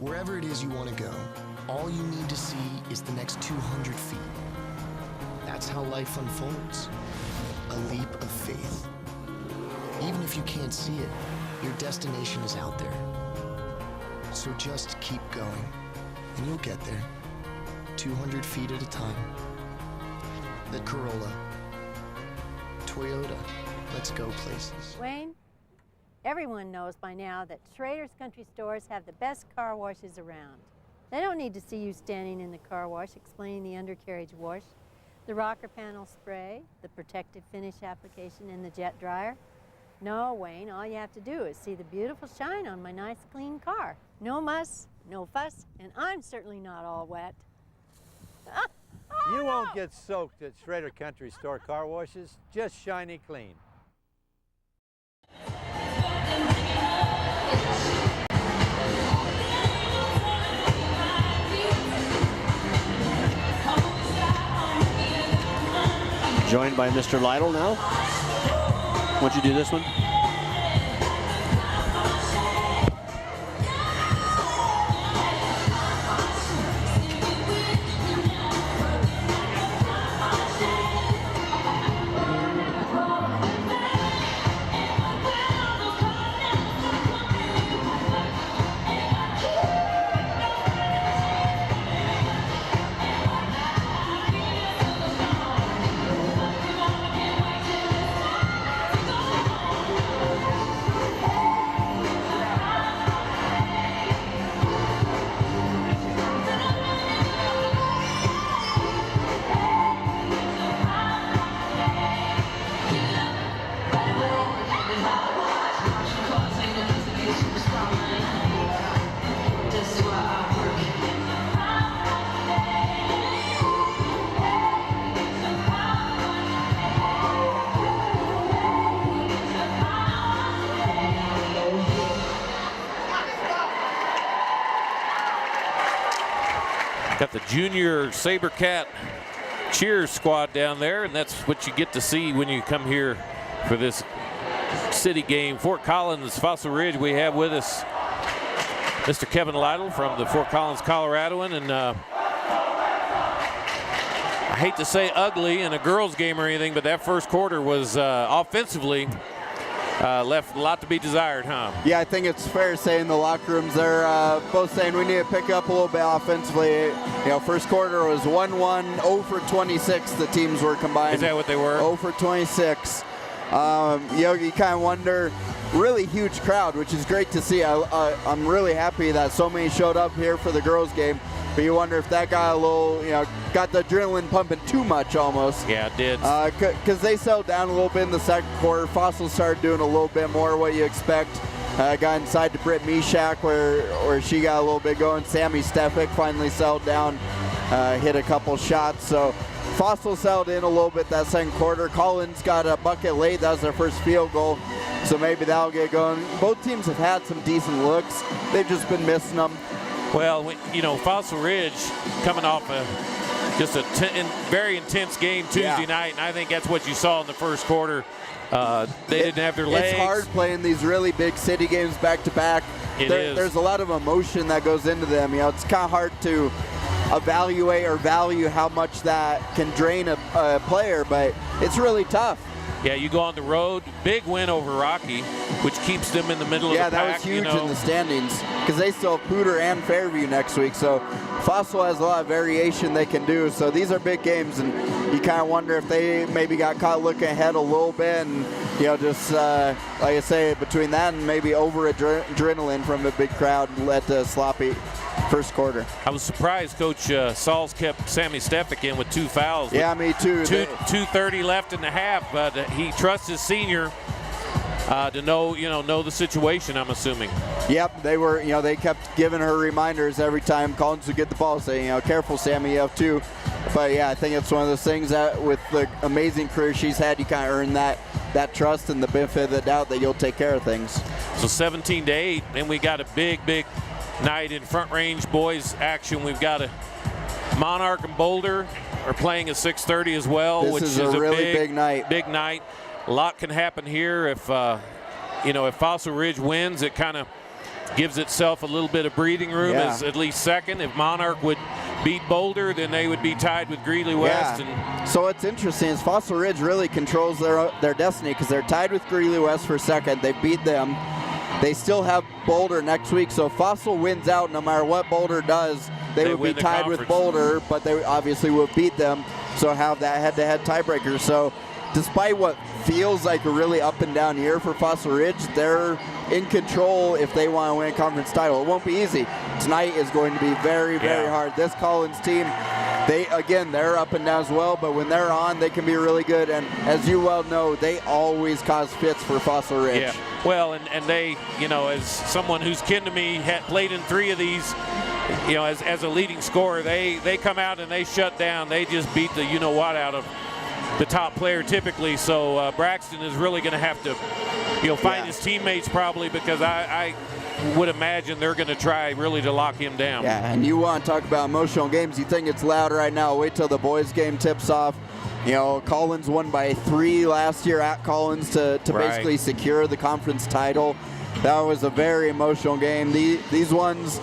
Wherever it is you want to go, all you need to see is the next 200 feet. That's how life unfolds. A leap of faith. Even if you can't see it, your destination is out there. So just keep going, and you'll get there, 200 feet at a time. The Corolla. Toyota. Let's go places. Wayne, everyone knows by now that Schrader's Country Stores have the best car washes around. They don't need to see you standing in the car wash explaining the undercarriage wash, the rocker panel spray, the protective finish application, and the jet dryer. No, Wayne, all you have to do is see the beautiful shine on my nice clean car. No muss, no fuss, and I'm certainly not all wet. You won't get soaked at Schrader Country Store car washes, just shiny clean. Joined by Mr. Lytle now. What'd you do this one? Got the junior SaberCat cheer squad down there, and that's what you get to see when you come here for this city game. Fort Collins, Fossil Ridge, we have with us Mr. Kevin Lytle from the Fort Collins Coloradoan, and I hate to say ugly in a girls game or anything, but that first quarter was offensively left a lot to be desired, huh? Yeah, I think it's fair to say in the locker rooms they're both saying we need to pick up a little bit offensively. You know, first quarter was 1-1, 0 for 26 the teams were combined. Is that what they were? 0 for 26. You know, you kind of wonder, really huge crowd, which is great to see. I'm really happy that so many showed up here for the girls game. But you wonder if that got a little, you know, got the adrenaline pumping too much almost. Yeah, it did. Because they settled down a little bit in the second quarter. Fossil started doing a little bit more what you expect. Got inside to Britt Mishak where she got a little bit going. Sammy Stefik finally settled down, hit a couple shots. So Fossil settled in a little bit that second quarter. Collins got a bucket late. That was their first field goal. So maybe that'll get going. Both teams have had some decent looks. They've just been missing them. Well, you know, Fossil Ridge coming off just a very intense game Tuesday night, and I think that's what you saw in the first quarter. They didn't have their legs. It's hard playing these really big city games back to back. There's a lot of emotion that goes into them. You know, it's kind of hard to evaluate or value how much that can drain a player, but it's really tough. Yeah, you go on the road, big win over Rocky, which keeps them in the middle of the pack. Yeah, that was huge in the standings because they still have Poudre and Fairview next week. So Fossil has a lot of variation they can do. So these are big games, and you kind of wonder if they maybe got caught looking ahead a little bit, and you know, just like I say, between that and maybe over adrenaline from a big crowd led to a sloppy first quarter. I was surprised Coach Sauls kept Sammy Stefik in with 2 fouls. Yeah, me too. 2:30 left in the half, but he trusts his senior to know the situation, I'm assuming. Yep, they kept giving her reminders every time Collins would get the ball, saying, careful, Sammy, you have 2. But yeah, I think it's one of those things that with the amazing career she's had, you kind of earn that trust and the benefit of the doubt that you'll take care of things. So 17-8, and we got a big night in Front Range boys action. We've got a Monarch and Boulder are playing at 6:30 as well, which is a really big night. Big night. A lot can happen here if if Fossil Ridge wins, it kind of gives itself a little bit of breathing room as at least second. If Monarch would beat Boulder, then they would be tied with Greeley West. And so what's interesting is Fossil Ridge really controls their destiny because they're tied with Greeley West for second. They beat them. They still have Boulder next week, so if Fossil wins out, no matter what Boulder does, they would be tied with Boulder, but they obviously would beat them, so have that head-to-head tiebreaker. So despite what feels like a really up and down year for Fossil Ridge, they're in control if they want to win a conference title. It won't be easy. Tonight is going to be very, very hard. This Collins team, they're up and down as well, but when they're on, they can be really good. And as you well know, they always cause fits for Fossil Ridge. Yeah, well, and they, as someone who's kin to me, had played in 3 of these, as a leading scorer, they come out and they shut down. They just beat the you-know-what out of the top player typically. So Braxton is really going to have to, find his teammates probably, because I would imagine they're going to try really to lock him down. Yeah, and you want to talk about emotional games. You think it's loud right now. Wait till the boys' game tips off. Collins won by 3 last year at Collins to basically secure the conference title. That was a very emotional game. These ones,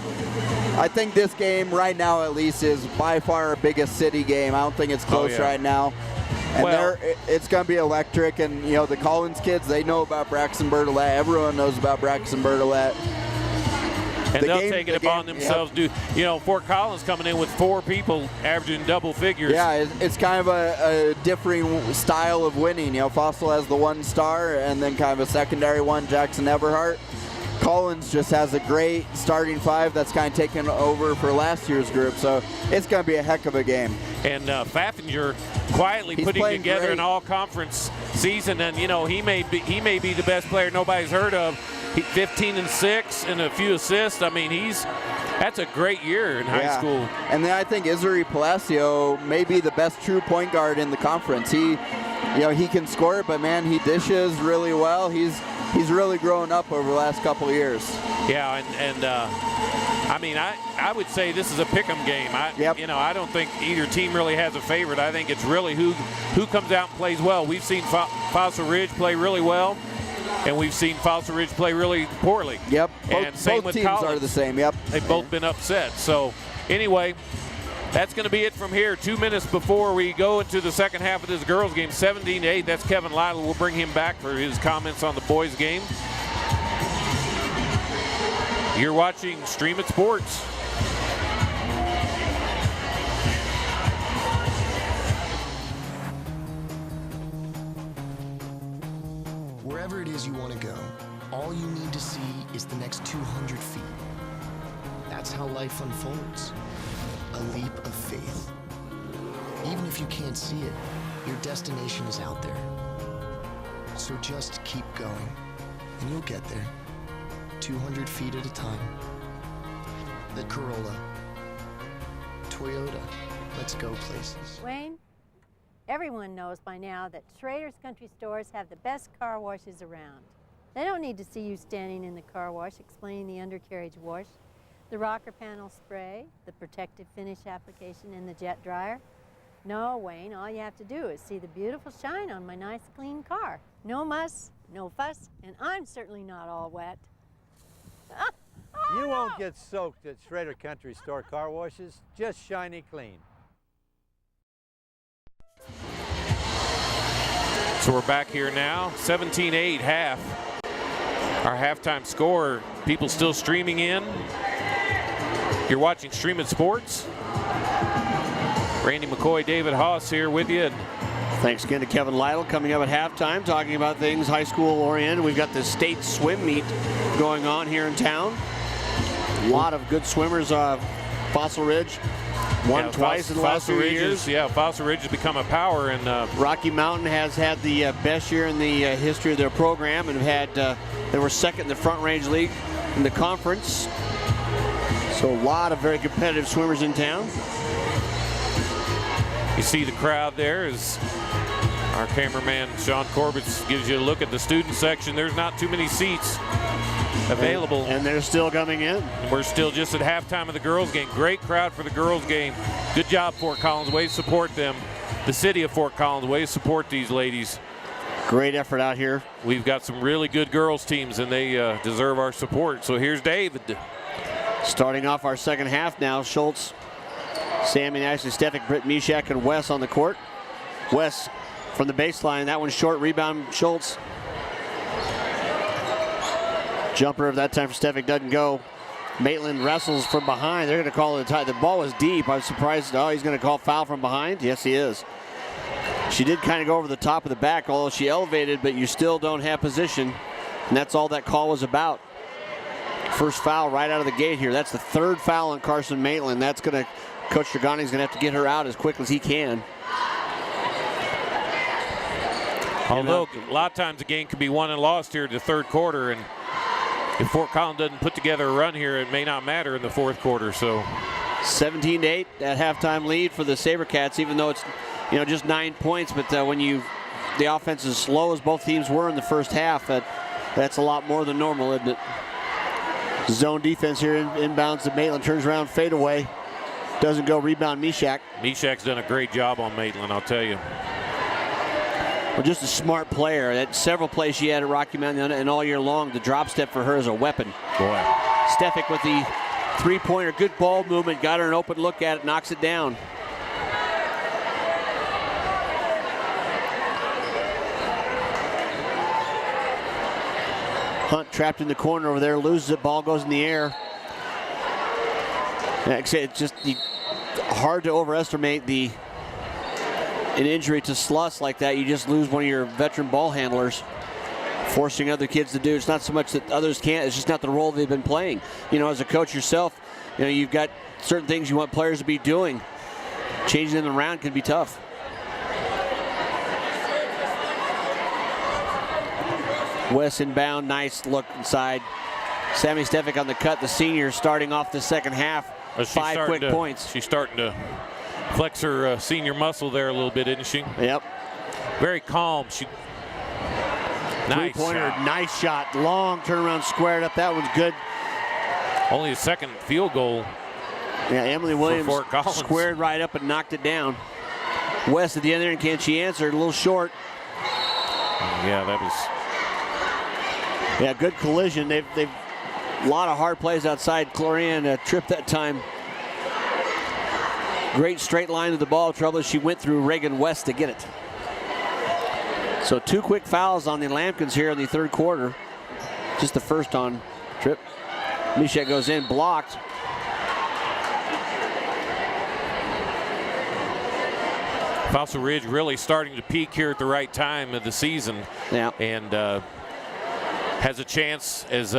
I think this game right now at least is by far our biggest city game. I don't think it's close right now. And it's going to be electric. And, the Collins kids, they know about Braxton Bertolet. Everyone knows about Braxton Bertolet. And they'll take it upon themselves. Fort Collins coming in with 4 people averaging double figures. Yeah, it's kind of a differing style of winning. Fossil has the 1 star and then kind of a secondary one, Jackson Everhart. Collins just has a great starting 5 that's kind of taken over for last year's group, so it's going to be a heck of a game. And Faffinger quietly putting together an all-conference season, and he may be the best player nobody's heard of. 15-6 and a few assists. I mean, that's a great year in high school. And then I think Isari Palacio may be the best true point guard in the conference. He can score, but man, he dishes really well. He's really grown up over the last couple of years. Yeah, and I mean, I would say this is a pick'em game. I don't think either team really has a favorite. I think it's really who comes out and plays well. We've seen Fossil Ridge play really well, and we've seen Fossil Ridge play really poorly. Yep. And same both with teams Collins. are the same. Yep. They've both been upset. So anyway, that's going to be it from here. 2 minutes before we go into the second half of this girls' game, 17-8. That's Kevin Lytle. We'll bring him back for his comments on the boys' game. You're watching Stream It Sports. Wherever it is you want to go, all you need to see is the next 200 feet. That's how life unfolds. A leap of faith. Even if you can't see it, your destination is out there. So just keep going, and you'll get there. 200 feet at a time. The Corolla. Toyota. Let's go places. Wayne, everyone knows by now that Schrader's Country Stores have the best car washes around. They don't need to see you standing in the car wash explaining the undercarriage wash, the rocker panel spray, the protective finish application, and the jet dryer. No, Wayne, all you have to do is see the beautiful shine on my nice clean car. No muss, no fuss, and I'm certainly not all wet. You won't get soaked at Schrader Country Store car washes, just shiny clean. So we're back here now, 17-8 half. Our halftime score, people still streaming in. You're watching Stream It Sports. Randy McCoy, David Haase here with you. Thanks again to Kevin Lytle coming up at halftime, talking about things high school oriented. We've got the state swim meet going on here in town. A lot of good swimmers. Fossil Ridge won twice in the last 3 years. Yeah, Fossil Ridge has become a power. And Rocky Mountain has had the best year in the history of their program, and they were second in the Front Range League in the conference. So a lot of very competitive swimmers in town. You see the crowd there as our cameraman Sean Corbett gives you a look at the student section. There's not too many seats available. And they're still coming in. We're still just at halftime of the girls' game. Great crowd for the girls' game. Good job, Fort Collins. Way to support them. The city of Fort Collins, way to support these ladies. Great effort out here. We've got some really good girls' teams, and they deserve our support. So here's David. Starting off our second half now, Schultz, Sammy and Ashley Stefik, Britt Mishak, and Wes on the court. Wes from the baseline. That one's short. Rebound, Schultz. Jumper of that time for Stefik doesn't go. Maitland wrestles from behind. They're going to call it a tie. The ball was deep. I was surprised. Oh, he's going to call foul from behind. Yes, he is. She did kind of go over the top of the back, although she elevated, but you still don't have position. And that's all that call was about. First foul right out of the gate here. That's the third foul on Carson Maitland. That's going to, Coach Dragoni's going to have to get her out as quick as he can. Although a lot of times the game can be won and lost here in the third quarter, and if Fort Collins doesn't put together a run here, it may not matter in the fourth quarter. So 17-8, that halftime lead for the SaberCats, even though it's just 9 points. But when the offense is as slow as both teams were in the first half, that's a lot more than normal, isn't it? Zone defense here inbounds to Maitland, turns around, fade away. Doesn't go, rebound Mishak. Mishak's done a great job on Maitland, I'll tell you. Well, just a smart player. At several plays she had at Rocky Mountain and all year long, the drop step for her is a weapon. Boy. Stefik with the three-pointer, good ball movement, got her an open look at it, knocks it down. Hunt trapped in the corner over there, loses it, ball goes in the air. It's just hard to overestimate an injury to Sluss like that. You just lose one of your veteran ball handlers, forcing other kids to do. It's not so much that others can't, it's just not the role they've been playing. As a coach yourself, you've got certain things you want players to be doing. Changing them around can be tough. West inbound, nice look inside. Sammy Stefik on the cut, the senior starting off the second half. 5 quick points. She's starting to flex her senior muscle there a little bit, isn't she? Yep. Very calm. Nice three-pointer, shot. nice shot. Long turnaround, squared up. That one's good. Only a second field goal. Yeah, Emily Williams Fort Collins squared right up and knocked it down. West at the end there, and can she answer? A little short. Yeah, that was. Yeah, good collision. They've a lot of hard plays outside. Clorian tripped that time. Great straight line to the ball. Trouble is she went through Reagan West to get it. So 2 quick fouls on the Lambkins here in the third quarter. Just the first on Tripp. Mishak goes in, blocked. Fossil Ridge really starting to peak here at the right time of the season. Yeah. And has a chance, as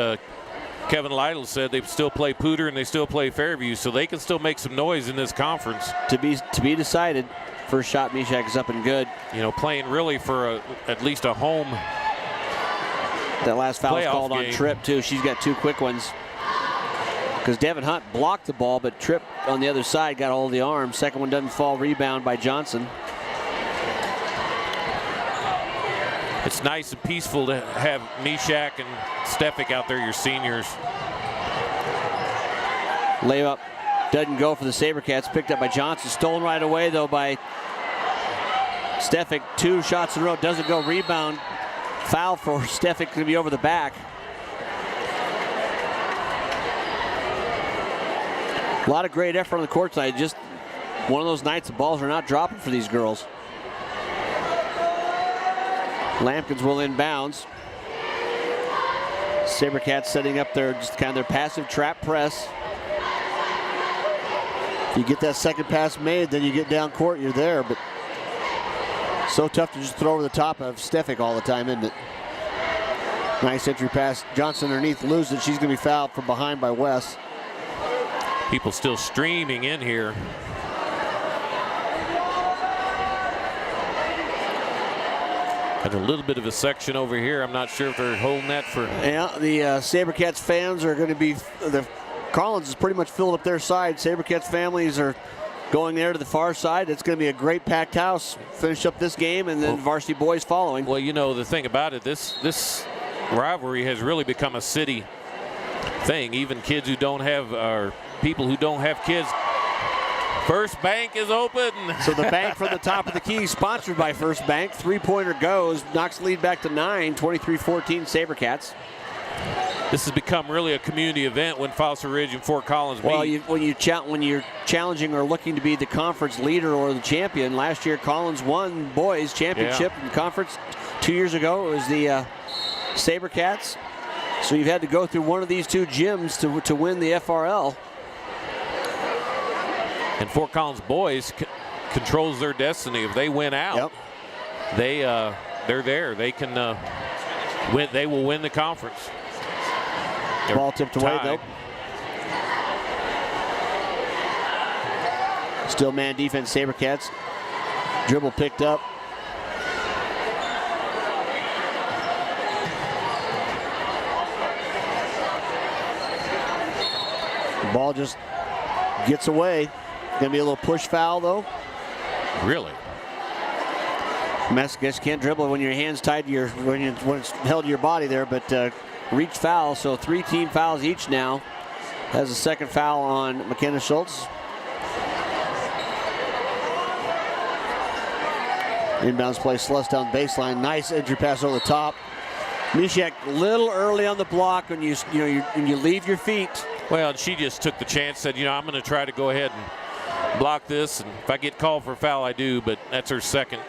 Kevin Lytle said, they still play Poudre and they still play Fairview, so they can still make some noise in this conference. To be decided. First shot, Mishak is up and good. Playing really for at least a home. That last foul was called game on Tripp too. She's got 2 quick ones. Because Devin Hunt blocked the ball, but Tripp on the other side got all the arm. Second one doesn't fall, rebound by Johnson. It's nice and peaceful to have Mishak and Stefik out there, your seniors. Layup doesn't go for the SaberCats. Picked up by Johnson. Stolen right away, though, by Stefik. 2 shots in a row. Doesn't go. Rebound. Foul for Stefik. Going to be over the back. A lot of great effort on the court side. Just one of those nights the balls are not dropping for these girls. Lambkins will inbounds. SaberCats setting up their passive trap press. If you get that second pass made, then you get down court, you're there. But so tough to just throw over the top of Stefik all the time, isn't it? Nice entry pass. Johnson underneath loses it. She's going to be fouled from behind by West. People still streaming in here. Got a little bit of a section over here. I'm not sure if they're holding that for. Yeah, the SaberCats fans are going to be. The Collins is pretty much filled up their side. SaberCats families are going there to the far side. It's going to be a great packed house. Finish up this game, and then varsity boys following. Well, the thing about it, this rivalry has really become a city thing. Even kids who don't have, or people who don't have kids. First Bank is open. So the bank from the top of the key, sponsored by First Bank. Three-pointer goes, knocks the lead back to 9, 23-14 SaberCats. This has become really a community event when Fossil Ridge and Fort Collins meet. Well, when you're challenging or looking to be the conference leader or the champion, last year Collins won boys championship in conference. 2 years ago it was the SaberCats. So you've had to go through one of these two gyms to win the FRL. And Fort Collins boys controls their destiny. If they win out, they're there. They can win. They will win the conference. Ball tipped away though. Still man defense, SaberCats. Dribble picked up. The ball just gets away. Gonna be a little push foul though. Really? Guess you can't dribble when your hands tied to your when it's held to your body there, but reach foul. So 3 team fouls each now. Has a second foul on McKenna Schultz. Inbounds play, Sluss down baseline. Nice entry pass over the top. Mishak a little early on the block when you leave your feet. Well, and she just took the chance. Said, I'm going to try to go ahead and block this, and if I get called for a foul, I do. But that's her second.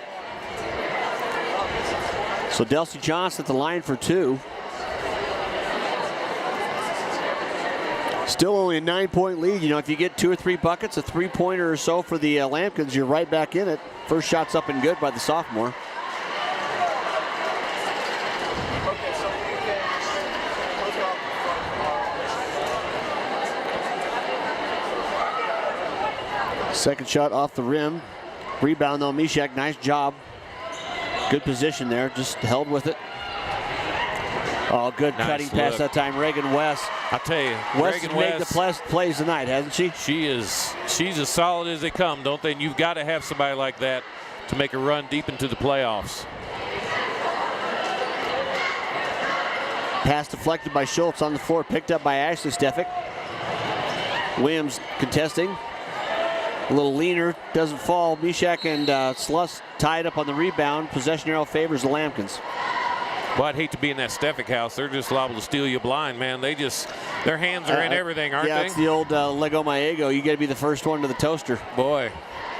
So Delcy Johnson at the line for 2. Still only a 9-point lead. If you get 2 or 3 buckets, a 3-pointer or so for the Lambkins, you're right back in it. First shot's up and good by the sophomore. Second shot off the rim. Rebound though, Mishak, nice job. Good position there, just held with it. Oh, good nice cutting look. pass that time, Reagan West. I tell you, West Reagan has made West, the plays tonight, hasn't she? She's as solid as they come, don't they? And you've got to have somebody like that to make a run deep into the playoffs. Pass deflected by Schultz on the floor, picked up by Ashley Stefik. Williams contesting. A little leaner, doesn't fall. Mishak and Sluss tied up on the rebound. Possession arrow favors the Lambkins. Well, I'd hate to be in that Stefik house. They're just liable to steal you blind, man. Their hands are in everything, aren't they? Yeah, it's the old Lego Maego. You got to be the first one to the toaster. Boy.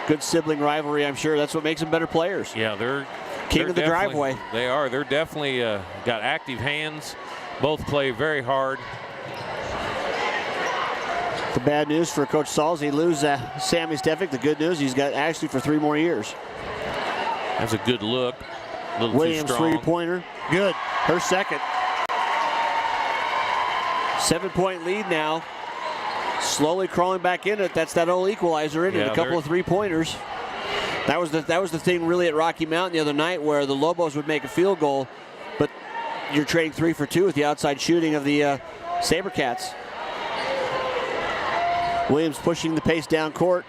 Good sibling rivalry, I'm sure. That's what makes them better players. Yeah, they're king of the driveway. They are. They're definitely got active hands. Both play very hard. The bad news for Coach Sauls, he loses Sammy Stefik. The good news, he's got Ashley for 3 more years. That's a good look. A little Williams too strong. 3-pointer. Good. Her second. 7-point lead now. Slowly crawling back in it. That's that old equalizer in it. A couple of 3-pointers. That was the thing really at Rocky Mountain the other night where the Lobos would make a field goal, but you're trading 3 for 2 with the outside shooting of the SaberCats. Williams pushing the pace down court.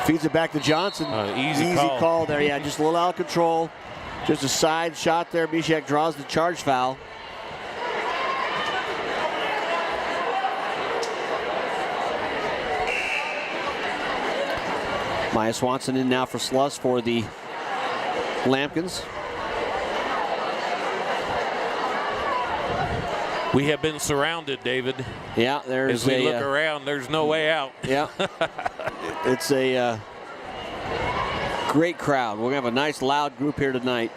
Feeds it back to Johnson. Easy call there. Yeah, just a little out of control. Just a side shot there. Mishak draws the charge foul. Maya Swanson in now for Sluss for the Lambkins. We have been surrounded, David. Yeah, there's as we look around, there's no way out. Yeah. It's a great crowd. We're going to have a nice, loud group here tonight.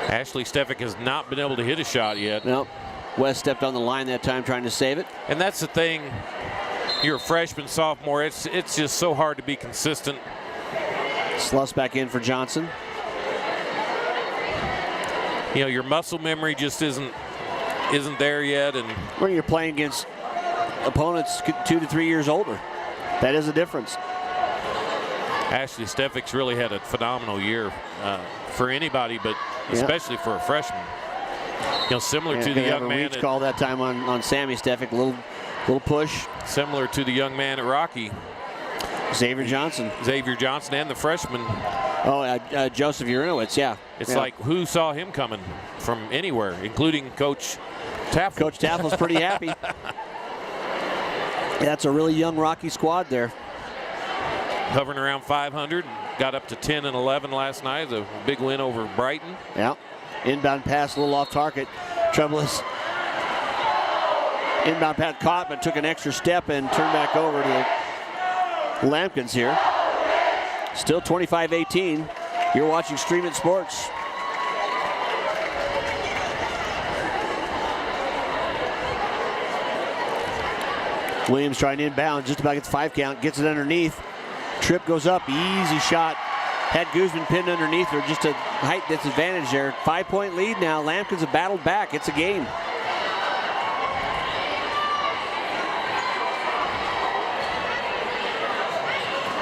Ashley Stefik has not been able to hit a shot yet. Nope. West stepped on the line that time trying to save it. And that's the thing. You're a freshman, sophomore. It's just so hard to be consistent. Sluss back in for Johnson. Your muscle memory just isn't there yet. And when you're playing against opponents 2 to 3 years older, that is a difference. Ashley Stefik's really had a phenomenal year for anybody, but especially for a freshman. Similar to the young man. Reach call that time on Sammy Stefik, little push. Similar to the young man at Rocky. Xavier Johnson and the freshman. Oh, Joseph Urinowitz, yeah. It's like, who saw him coming from anywhere, including Coach Taffel. Coach Taffel's pretty happy. That's a really young Rocky squad there. Hovering around 500, got up to 10-11 last night. A big win over Brighton. Yeah. Inbound pass, a little off target. Trouble is, inbound pass caught, but took an extra step and turned back over to the Lambkins here. Still 25-18. You're watching Stream It Sports. Williams trying to inbound, just about gets 5 count, gets it underneath. Trip goes up, easy shot. Had Guzman pinned underneath her, just a height disadvantage there. 5-point lead now. Lambkins have battled back. It's a game.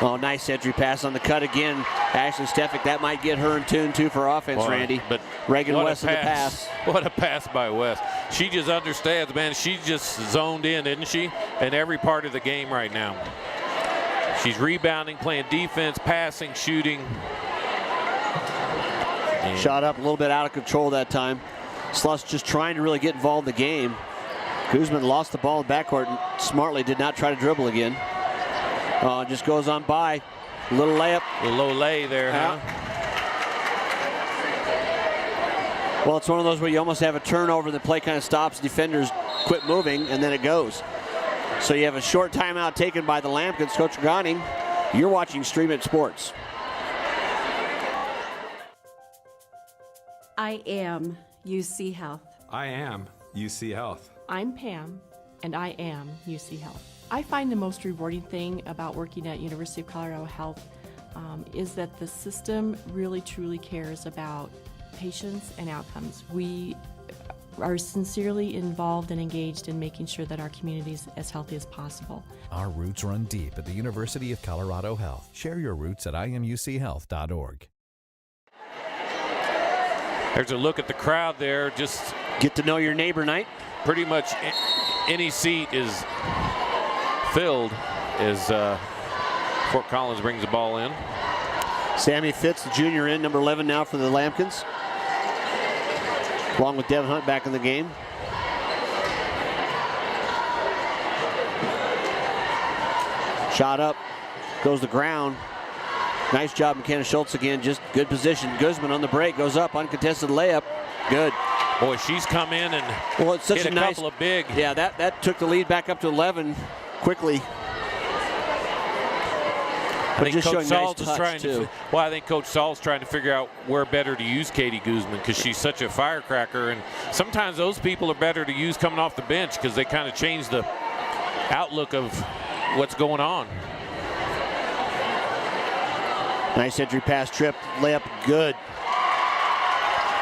Oh, nice entry pass on the cut again. Ashley Stefik, that might get her in tune too for offense, Boy, Randy. But Reagan West in the pass. What a pass by West. She just understands, man. She just zoned in, isn't she? In every part of the game right now. She's rebounding, playing defense, passing, shooting. And shot up a little bit out of control that time. Sluss just trying to really get involved in the game. Guzman lost the ball in the backcourt and smartly did not try to dribble again. Just goes on by. Little layup. A low lay there, huh? Well, it's one of those where you almost have a turnover. The play kind of stops. Defenders quit moving, and then it goes. So you have a short timeout taken by the Lambkins. Coach Gonning, you're watching Stream It Sports. I am UC Health. I am UC Health. I'm Pam, and I am UC Health. I find the most rewarding thing about working at University of Colorado Health is that the system really truly cares about patients and outcomes. We are sincerely involved and engaged in making sure that our community is as healthy as possible. Our roots run deep at the University of Colorado Health. Share your roots at imuchealth.org. There's a look at the crowd there. Just get to know your neighbor night. Pretty much any seat is filled as Fort Collins brings the ball in. Sammy Fitz, the junior, in, number 11 now for the Lambkins, along with Devin Hunt back in the game. Shot up, goes to the ground. Nice job, McKenna Schultz again, just good position. Guzman on the break, goes up, uncontested layup, good. Boy, she's come in and it's such hit a couple of big. Yeah, that took the lead back up to 11 quickly. I think just Coach showing Saul's trying to. Well, I think Coach Saul's trying to figure out where better to use Katie Guzman because she's such a firecracker, and sometimes those people are better to use coming off the bench because they kind of change the outlook of what's going on. Nice entry pass, trip, layup, good.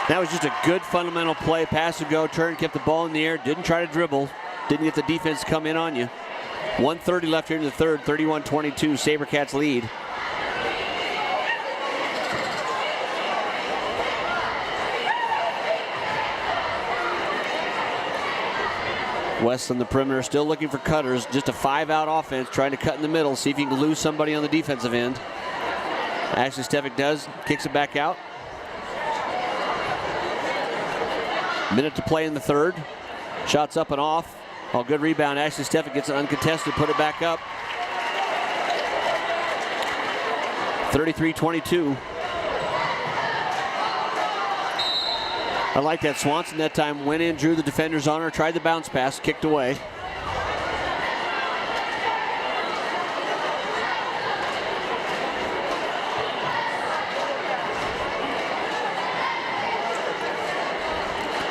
That was just a good fundamental play. Pass and go, turn, kept the ball in the air, didn't try to dribble, didn't get the defense to come in on you. 1:30 left here in the third, 31-22, SaberCats lead. West on the perimeter, still looking for cutters. Just a 5-out offense, trying to cut in the middle, see if you can lose somebody on the defensive end. Ashley Stefik does, kicks it back out. Minute to play in the third. Shots up and off. Oh, good rebound. Ashley Stefik gets it uncontested, put it back up. 33-22. I like that. Swanson that time went in, drew the defenders on her, tried the bounce pass, kicked away.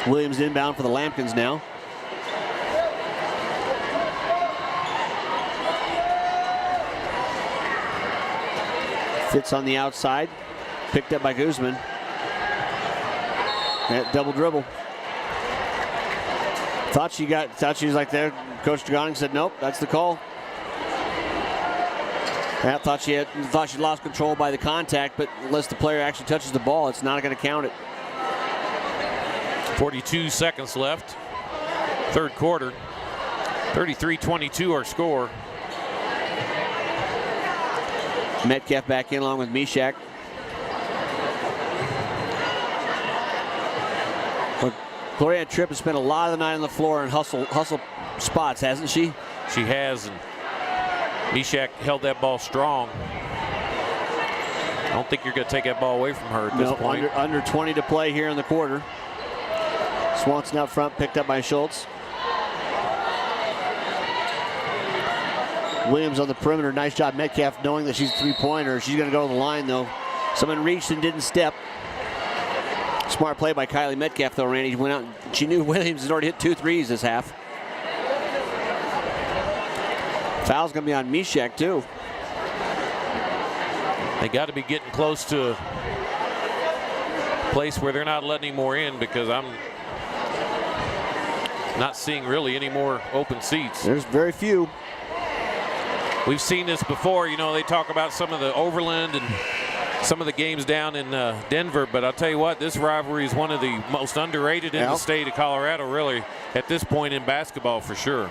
Williams inbound for the Lambkins now. Fitz on the outside, picked up by Guzman. That double dribble. Thought she was like there. Coach Dragonic said, nope, that's the call. I thought she lost control by the contact, but unless the player actually touches the ball, it's not going to count it. 42 seconds left. Third quarter. 33-22 our score. Metcalf back in along with Mishak. Well, Gloria Tripp has spent a lot of the night on the floor in hustle spots, hasn't she? She has, and Mishak held that ball strong. I don't think you're going to take that ball away from her at this point. Under 20 to play here in the quarter. Swanson out front, picked up by Schultz. Williams on the perimeter. Nice job, Metcalf, knowing that she's a three-pointer. She's going to go to the line, though. Someone reached and didn't step. Smart play by Kylie Metcalf, though, Randy. Went out. She knew Williams had already hit 2 threes this half. Foul's going to be on Mishak, too. They got to be getting close to a place where they're not letting any more in, because I'm not seeing really any more open seats. There's very few. We've seen this before. You know, they talk about some of the Overland and some of the games down in Denver, but I'll tell you what, this rivalry is one of the most underrated in the state of Colorado, really, at this point in basketball, for sure.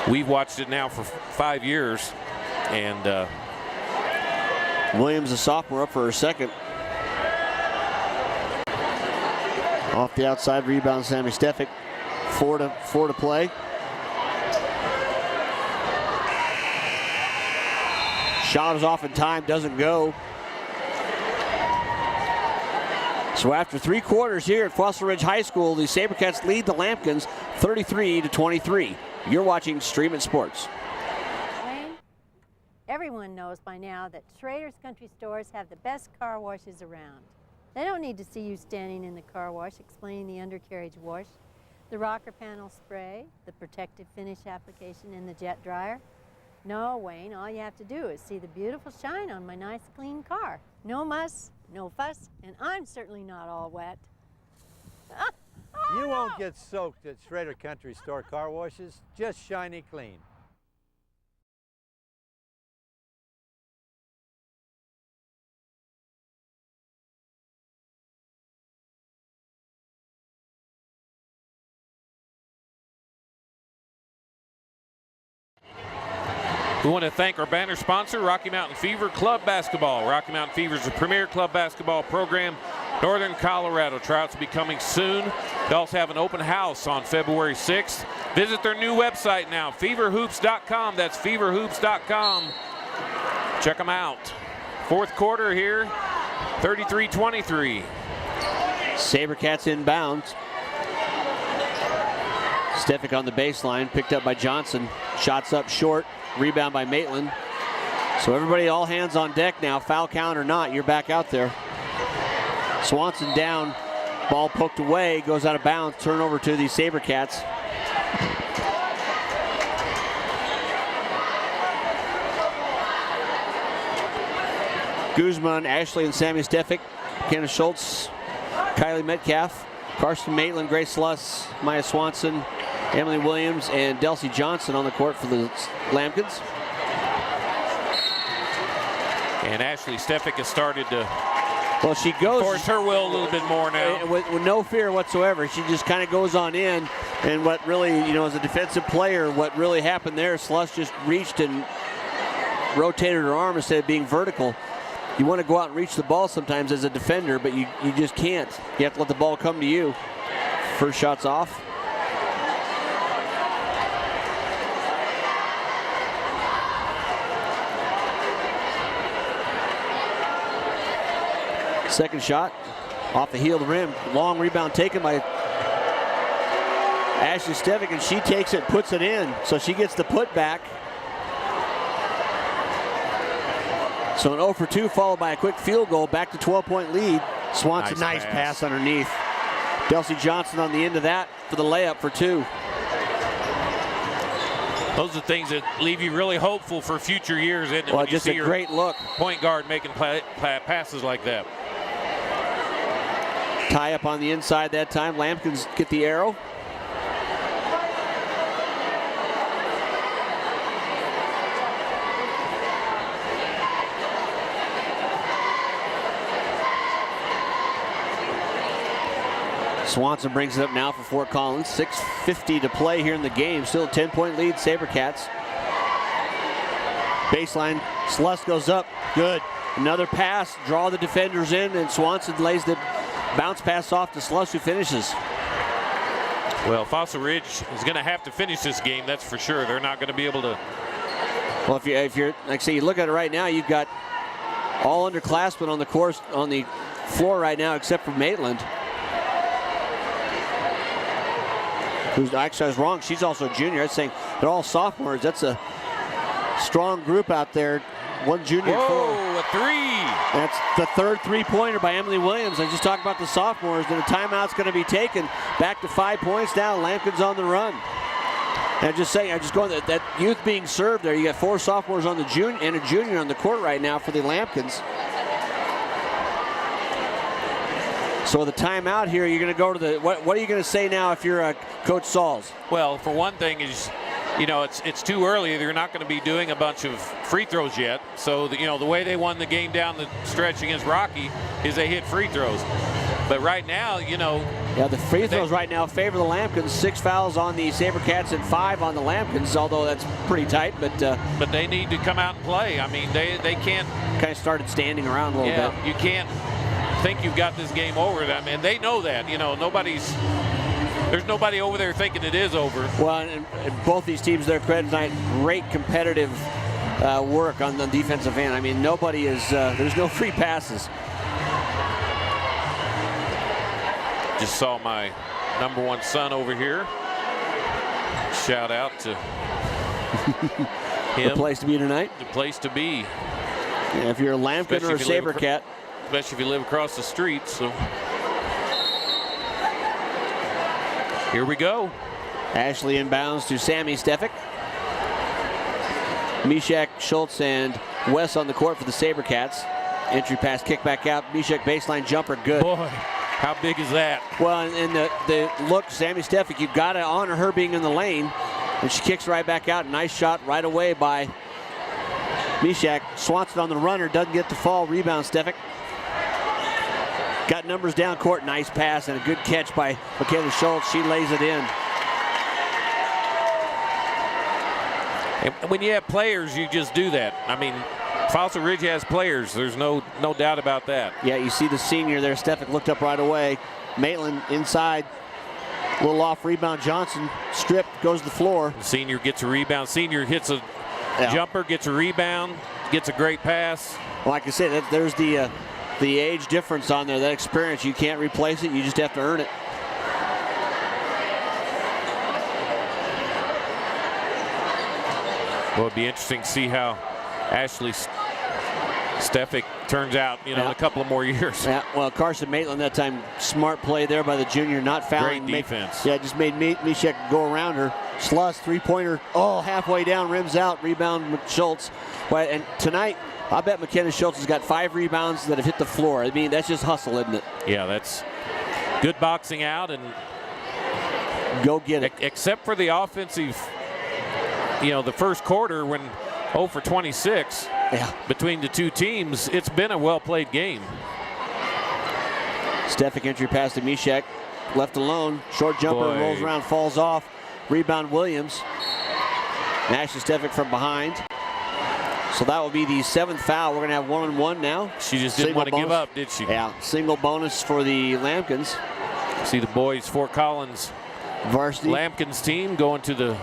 We've watched it now for 5 years, and Williams, a sophomore, up for her second. Off the outside rebound, Sammy Stefik. 4 to play. Shot is off in time, doesn't go. So after 3 quarters here at Fossil Ridge High School, the SaberCats lead the Lambkins 33-23. You're watching Stream It Sports. Wayne, everyone knows by now that Schrader's Country Stores have the best car washes around. They don't need to see you standing in the car wash explaining the undercarriage wash, the rocker panel spray, the protective finish application in the jet dryer. No, Wayne, all you have to do is see the beautiful shine on my nice clean car. No muss, no fuss, and I'm certainly not all wet. You won't get soaked at Schrader Country Store car washes, just shiny clean. we want to thank our banner sponsor, Rocky Mountain Fever Club Basketball. Rocky Mountain Fever is the premier club basketball program Northern Colorado. Tryouts will be coming soon. They also have an open house on February 6th. Visit their new website now, feverhoops.com. That's feverhoops.com. Check them out. 4th quarter here, 33-23. SaberCats inbounds. Stefik on the baseline, picked up by Johnson. Shots up short, rebound by Maitland. So everybody, all hands on deck now. Foul count or not, you're back out there. Swanson down, ball poked away, goes out of bounds, turnover to the SaberCats. Guzman, Ashley and Sammy Stefik, Kenna Schultz, Kylie Metcalf, Karsten Maitland, Grace Sluss, Maya Swanson, Emily Williams, and Delcy Johnson on the court for the Lambkins. And Ashley Stefik has started to she goes force her will a little bit more now. With no fear whatsoever. She just kind of goes on in, and what really, as a defensive player, what really happened there, Sluss just reached and rotated her arm instead of being vertical. You want to go out and reach the ball sometimes as a defender, but you just can't. You have to let the ball come to you. First shot's off. Second shot off the heel of the rim. Long rebound taken by Ashley Stefik, and she takes it, puts it in. So she gets the putback. So an 0 for 2 followed by a quick field goal, back to 12-point lead. Swanson, nice pass underneath. Delcy Johnson on the end of that for the layup for 2. Those are things that leave you really hopeful for future years, isn't it? Well, just a great look. Point guard making passes like that. Tie up on the inside that time. Lambkins get the arrow. Swanson brings it up now for Fort Collins. 6:50 to play here in the game. Still a 10-point lead, SaberCats. Baseline, Sluss goes up. Good. Another pass, draw the defenders in, and Swanson lays the bounce pass off to Sluss, who finishes. Well, Fossil Ridge is going to have to finish this game, that's for sure. They're not going to be able to. Well, if you're like I say, you look at it right now, you've got all underclassmen on the course, on the floor right now, except for Maitland, who's actually, I was wrong. She's also a junior. I was saying they're all sophomores. That's a strong group out there. One junior. Whoa, a 3. That's the third three-pointer by Emily Williams. I just talked about the sophomores. Then a timeout's going to be taken. Back to 5 points now. Lambkins on the run. And I'm just saying, I'm just going that youth being served there. You got 4 sophomores on the junior and a junior on the court right now for the Lambkins. So the timeout here, you're going to go to the. What are you going to say now if you're Coach Sauls? Well, for one thing is, it's too early. They're not going to be doing a bunch of free throws yet. So the way they won the game down the stretch against Rocky is they hit free throws. But right now, Yeah, the free throws right now favor the Lambkins. 6 fouls on the SaberCats and 5 on the Lambkins, although that's pretty tight. But they need to come out and play. I mean, they can't. Kind of started standing around a little bit. You can't think you've got this game over. I mean, they know that. There's nobody over there thinking it is over. Well, and both these teams, their credit tonight, great competitive work on the defensive end. I mean, nobody is. There's no free passes. Just saw my number 1 son over here. Shout out to him. The place to be tonight. The place to be. Yeah, if you're a Lambkin or a SaberCat. Especially if you live across the street. So here we go. Ashley inbounds to Sammy Stefik. Mishak, Schultz, and Wes on the court for the SaberCats. Entry pass, kick back out. Mishak baseline jumper, good. Boy, how big is that? Well, and the look, Sammy Stefik, you've got to honor her being in the lane. And she kicks right back out. Nice shot right away by Mishak. Swanson on the runner, doesn't get the fall. Rebound, Stefik. Got numbers down court. Nice pass and a good catch by Michaela Schultz. She lays it in. And when you have players, you just do that. I mean, Fossil Ridge has players. There's no doubt about that. Yeah, you see the senior there. Stefik looked up right away. Maitland inside. A little off rebound. Johnson stripped, goes to the floor. The senior gets a rebound. Senior hits a jumper, gets a rebound, gets a great pass. Like I said, there's the age difference on there. That experience, you can't replace it. You just have to earn it. Well, it'd be interesting to see how Ashley Stefik turns out, in a couple of more years. Yeah, well, Carson Maitland that time, smart play there by the junior, not fouling. Great defense. Just made Mishak go around her. Sluss, three-pointer, halfway down, rims out, rebound Schultz. And tonight, I bet McKenna Schultz has got 5 rebounds that have hit the floor. I mean, that's just hustle, isn't it? Yeah, that's good boxing out and go get it. Except for the offensive, the first quarter when 0 for 26 between the two teams, it's been a well-played game. Stefik entry pass to Mishak, left alone, short jumper, rolls around, falls off. Rebound Williams. Ashley Stefik from behind. So that will be the 7th foul. We're going to have 1-on-1 now. She just didn't want to give up, did she? Yeah, single bonus for the Lambkins. See the boys, Fort Collins varsity Lambkins team going to the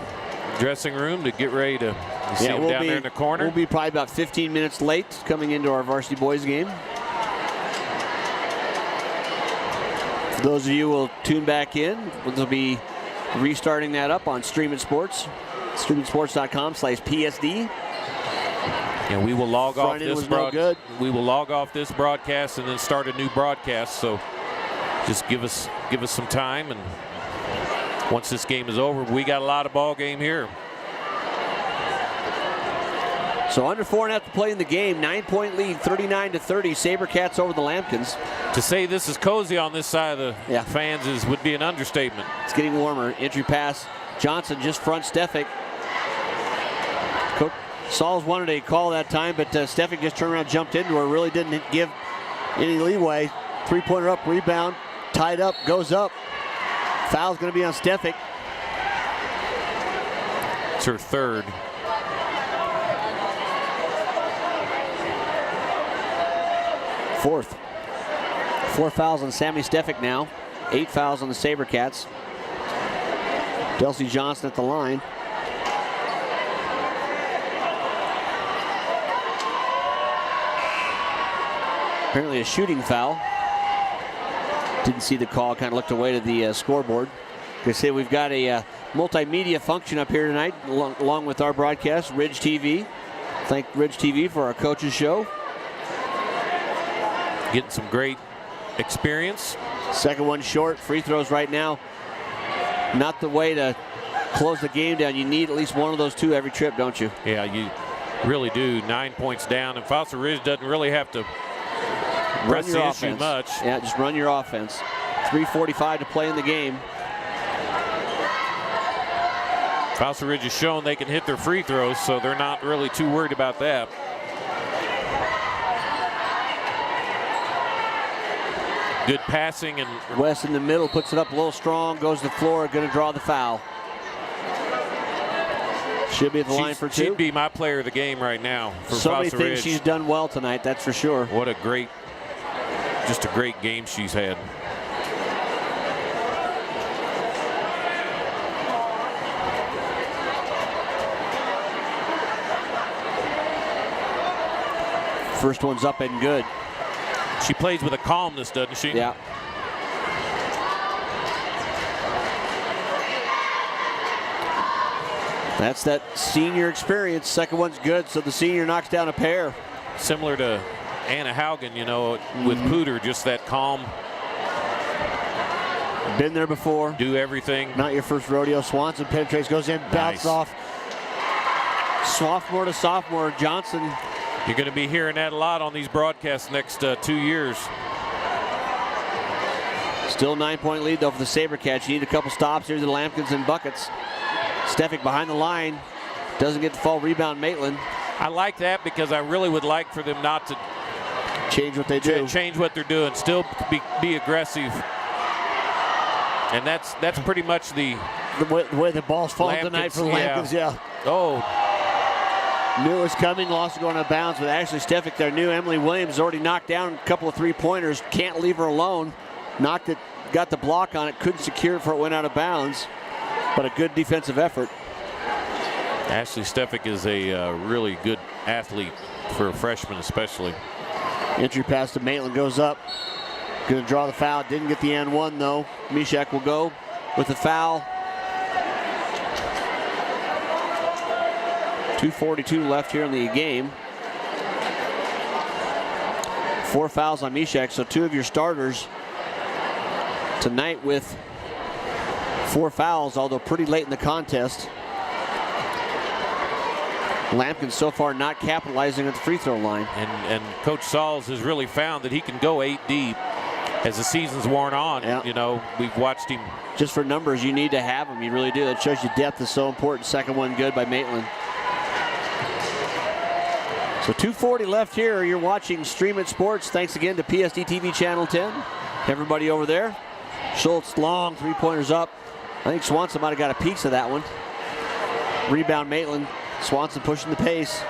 dressing room to get ready to see them down there in the corner. We'll be probably about 15 minutes late coming into our varsity boys game. For those of you who will tune back in, we'll be restarting that up on Streaming Sports, streamingsports.com/PSD. And we will log off this We will log off this broadcast and then start a new broadcast. So just give us some time, and once this game is over, we got a lot of ball game here. So under 4.5 to play in the game, 9-point lead, 39-30. SaberCats over the Lambkins. To say this is cozy on this side of the fans would be an understatement. It's getting warmer. Entry pass. Johnson just fronts Stefik. Sauls wanted a call that time, but Stefik just turned around, jumped into her, really didn't give any leeway. 3-pointer up, rebound, tied up, goes up. Foul's going to be on Stefik. It's her 3rd. Fourth. 4 fouls on Sammy Stefik now. 8 fouls on the SaberCats. Delcy Johnson at the line. Apparently a shooting foul. Didn't see the call, kind of looked away to the scoreboard. Like I say, we've got a multimedia function up here tonight, along with our broadcast, Ridge TV. Thank Ridge TV for our coaches show. Getting some great experience. Second one short. Free throws right now. Not the way to close the game down, you need at least one of those two every trip, don't you? Yeah, you really do. 9 points down, and Fossil Ridge doesn't really have to press the issue much. Yeah, just run your offense. 3:45 to play in the game. Fossil Ridge has shown they can hit their free throws, so they're not really too worried about that. Good passing, and West in the middle puts it up a little strong, goes to the floor, going to draw the foul. Should be at the line for two. She'd be my player of the game right now for So many Fossil things Ridge. she's done well tonight, that's for sure. What a great, just a great game she's had. First one's up and good. She plays with a calmness, doesn't she? Yeah. That's that senior experience. Second one's good, so the senior knocks down a pair. Similar to Anna Haugen, you know, with Poudre, just that calm. Been there before. Do everything. Not your first rodeo. Swanson penetrates, goes in, bounces off. Sophomore to sophomore, Johnson. You're going to be hearing that a lot on these broadcasts next 2 years. Still 9-point lead though for the SaberCats. You need a couple stops here to the Lambkins and buckets. Stefik behind the line. Doesn't get the fall rebound, Maitland. I like that because I really would like for them not to change what they do. Change what they're doing. Still be aggressive. And that's pretty much the way the ball's falling tonight for the Lambkins, yeah. Oh. Knew it was coming, lost it going out of bounds, but Ashley Stefik, their new Emily Williams, already knocked down a couple of three-pointers. Can't leave her alone. Knocked it, got the block on it, couldn't secure it before it went out of bounds. But a good defensive effort. Ashley Stefik is a really good athlete for a freshman especially. Entry pass to Maitland goes up. Going to draw the foul. Didn't get the and one though. Mishak will go with the foul. 2:42 left here in the game. 4 fouls on Mishak, so 2 of your starters tonight with 4 fouls, although pretty late in the contest. Lambkins so far not capitalizing at the free throw line. And Coach Sauls has really found that he can go 8 deep as the season's worn on. Yeah. You know, we've watched him. Just for numbers, you need to have them. You really do. That shows you depth is so important. Second one good by Maitland. So 2:40 left here. You're watching Stream It Sports. Thanks again to PSD TV Channel 10. Everybody over there. Schultz long, 3-pointers up. I think Swanson might have got a piece of that one. Rebound Maitland. Swanson pushing the pace.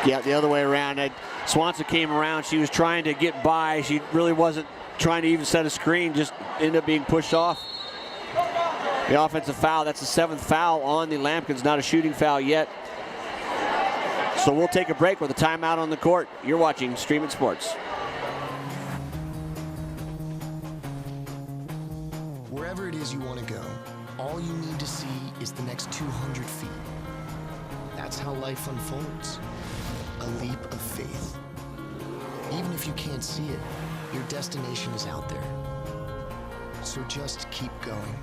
Yeah, the other way around. Swanson came around. She was trying to get by. She really wasn't trying to even set a screen. Just ended up being pushed off. The offensive foul. That's the 7th foul on the Lambkins. Not a shooting foul yet. So we'll take a break with a timeout on the court. You're watching Stream It Sports. Wherever it is you want to go, all you need to see is the next 200 feet. That's how life unfolds. A leap of faith. Even if you can't see it, your destination is out there. So just keep going,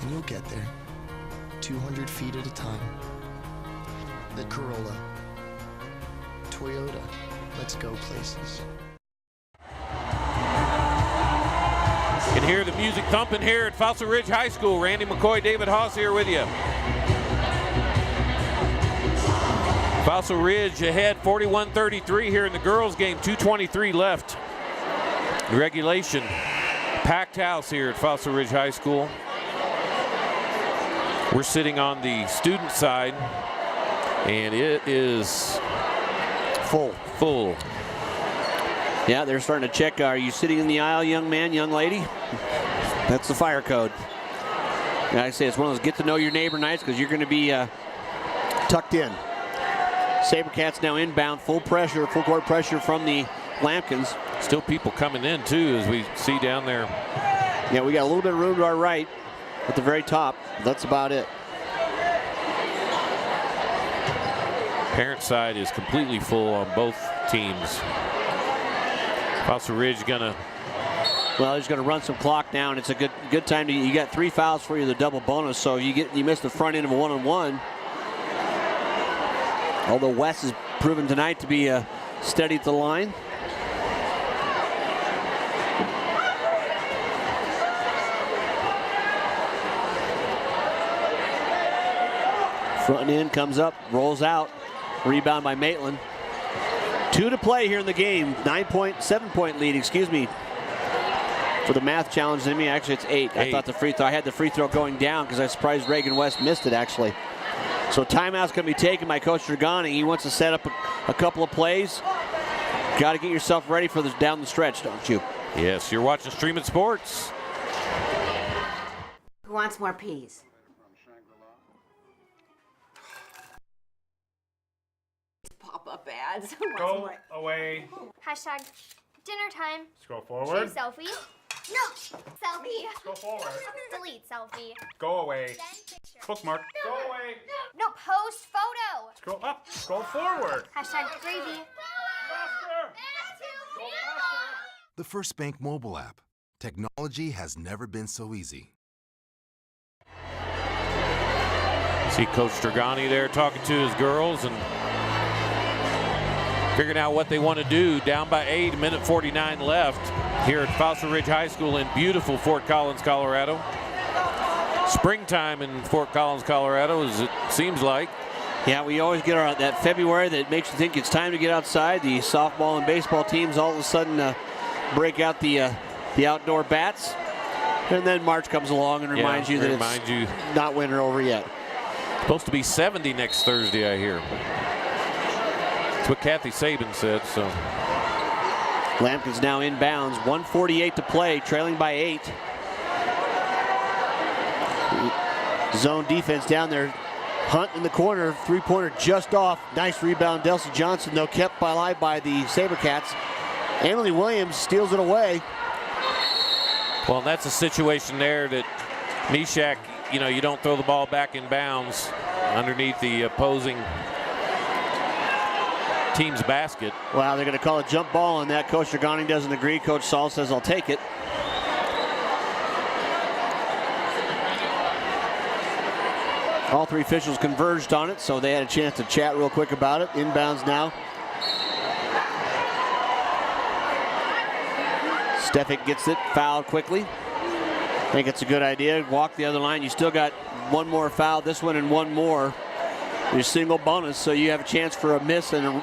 and you'll get there. 200 feet at a time. The Corolla. Toyota. Let's go places. You can hear the music thumping here at Fossil Ridge High School. Randy McCoy, David Haase here with you. Fossil Ridge ahead 41-33 here in the girls game. 2:23 left. Regulation. Packed house here at Fossil Ridge High School. We're sitting on the student side, and it is full. Yeah, they're starting to check. Are you sitting in the aisle, young man, young lady? That's the fire code. And I say it's one of those get to know your neighbor nights because you're going to be tucked in. SaberCats now inbound, full pressure, full court pressure from the Lambkins. Still people coming in too, as we see down there. Yeah, we got a little bit of room to our right at the very top. That's about it. Parent side is completely full on both teams. Fossil Ridge gonna Well, he's going to run some clock down. It's a good time to. You got 3 fouls for you, the double bonus. So you miss the front end of a 1-on-1. Although West has proven tonight to be steady at the line. Front end comes up, rolls out. Rebound by Maitland. 2 to play here in the game. 7-point lead, excuse me. For the math challenge to me, actually it's 8. I thought the free throw, I had the free throw going down because I was surprised Reagan West missed it actually. So timeout's going to be taken by Coach Dragani. He wants to set up a couple of plays. Got to get yourself ready for this down the stretch, don't you? Yes, you're watching Streaming Sports. Who wants more peas? Pop-up ads. Who wants Go more? away. Hashtag dinner time. Scroll forward. Choose selfie. No. Selfie. Go forward. Delete selfie. Go away. Send picture. Bookmark. Go away. No. Post photo. Scroll up. Scroll forward. Hashtag gravy. The First Bank mobile app. Technology has never been so easy. See Coach Dragani there talking to his girls and figuring out what they want to do. Down by 8, a minute 49 left here at Fossil Ridge High School in beautiful Fort Collins, Colorado. Springtime in Fort Collins, Colorado, as it seems like. Yeah, we always get that February that makes you think it's time to get outside. The softball and baseball teams all of a sudden break out the outdoor bats. And then March comes along and reminds you that it's not winter over yet. Supposed to be 70 next Thursday, I hear. That's what Kathy Saban said. So Lambkins now inbounds, 1:48 to play, trailing by 8. Zone defense down there. Hunt in the corner, 3-pointer just off. Nice rebound, Delcy Johnson, though, kept alive by the SaberCats. Emily Williams steals it away. Well, that's a situation there that Mishak, you don't throw the ball back in bounds underneath the opposing team's basket. Wow, they're going to call a jump ball on that. Coach Dragani doesn't agree. Coach Saul says, I'll take it. All 3 officials converged on it, so they had a chance to chat real quick about it. Inbounds now. Stefik gets it, fouled quickly. I think it's a good idea. Walk the other line. You still got one more foul, this one and one more. Your single bonus, so you have a chance for a miss and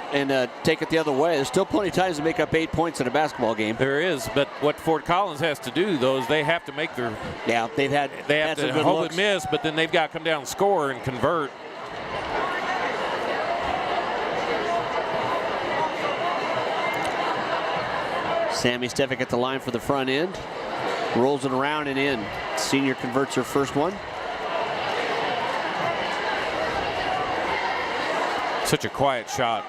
take it the other way. There's still plenty of times to make up 8 points in a basketball game. There is, but what Fort Collins has to do, though, is they have to make their... Yeah, they have to hope it miss, but then they've got to come down and score and convert. Sammy Stefik at the line for the front end. Rolls it around and in. Senior converts her first one. Such a quiet shot.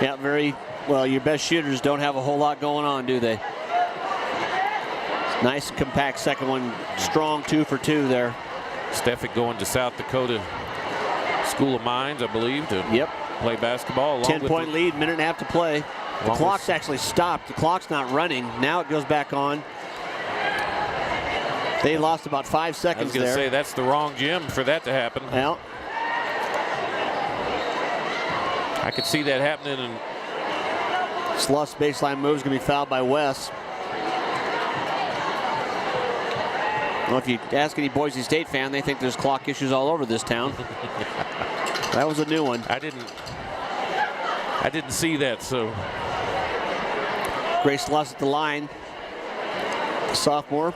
Yeah, very well. Your best shooters don't have a whole lot going on, do they? Nice and compact second one. Strong 2 for 2 there. Stefik going to South Dakota School of Mines, I believe, to play basketball. 10-point lead, minute and a half to play. The clock's actually stopped. The clock's not running. Now it goes back on. They lost about 5 seconds. I was going to say, that's the wrong gym for that to happen. Well, I could see that happening. And Sluff's baseline move is going to be fouled by West. Well, if you ask any Boise State fan, they think there's clock issues all over this town. That was a new one. I didn't see that, so. Grace Luss at the line. Sophomore.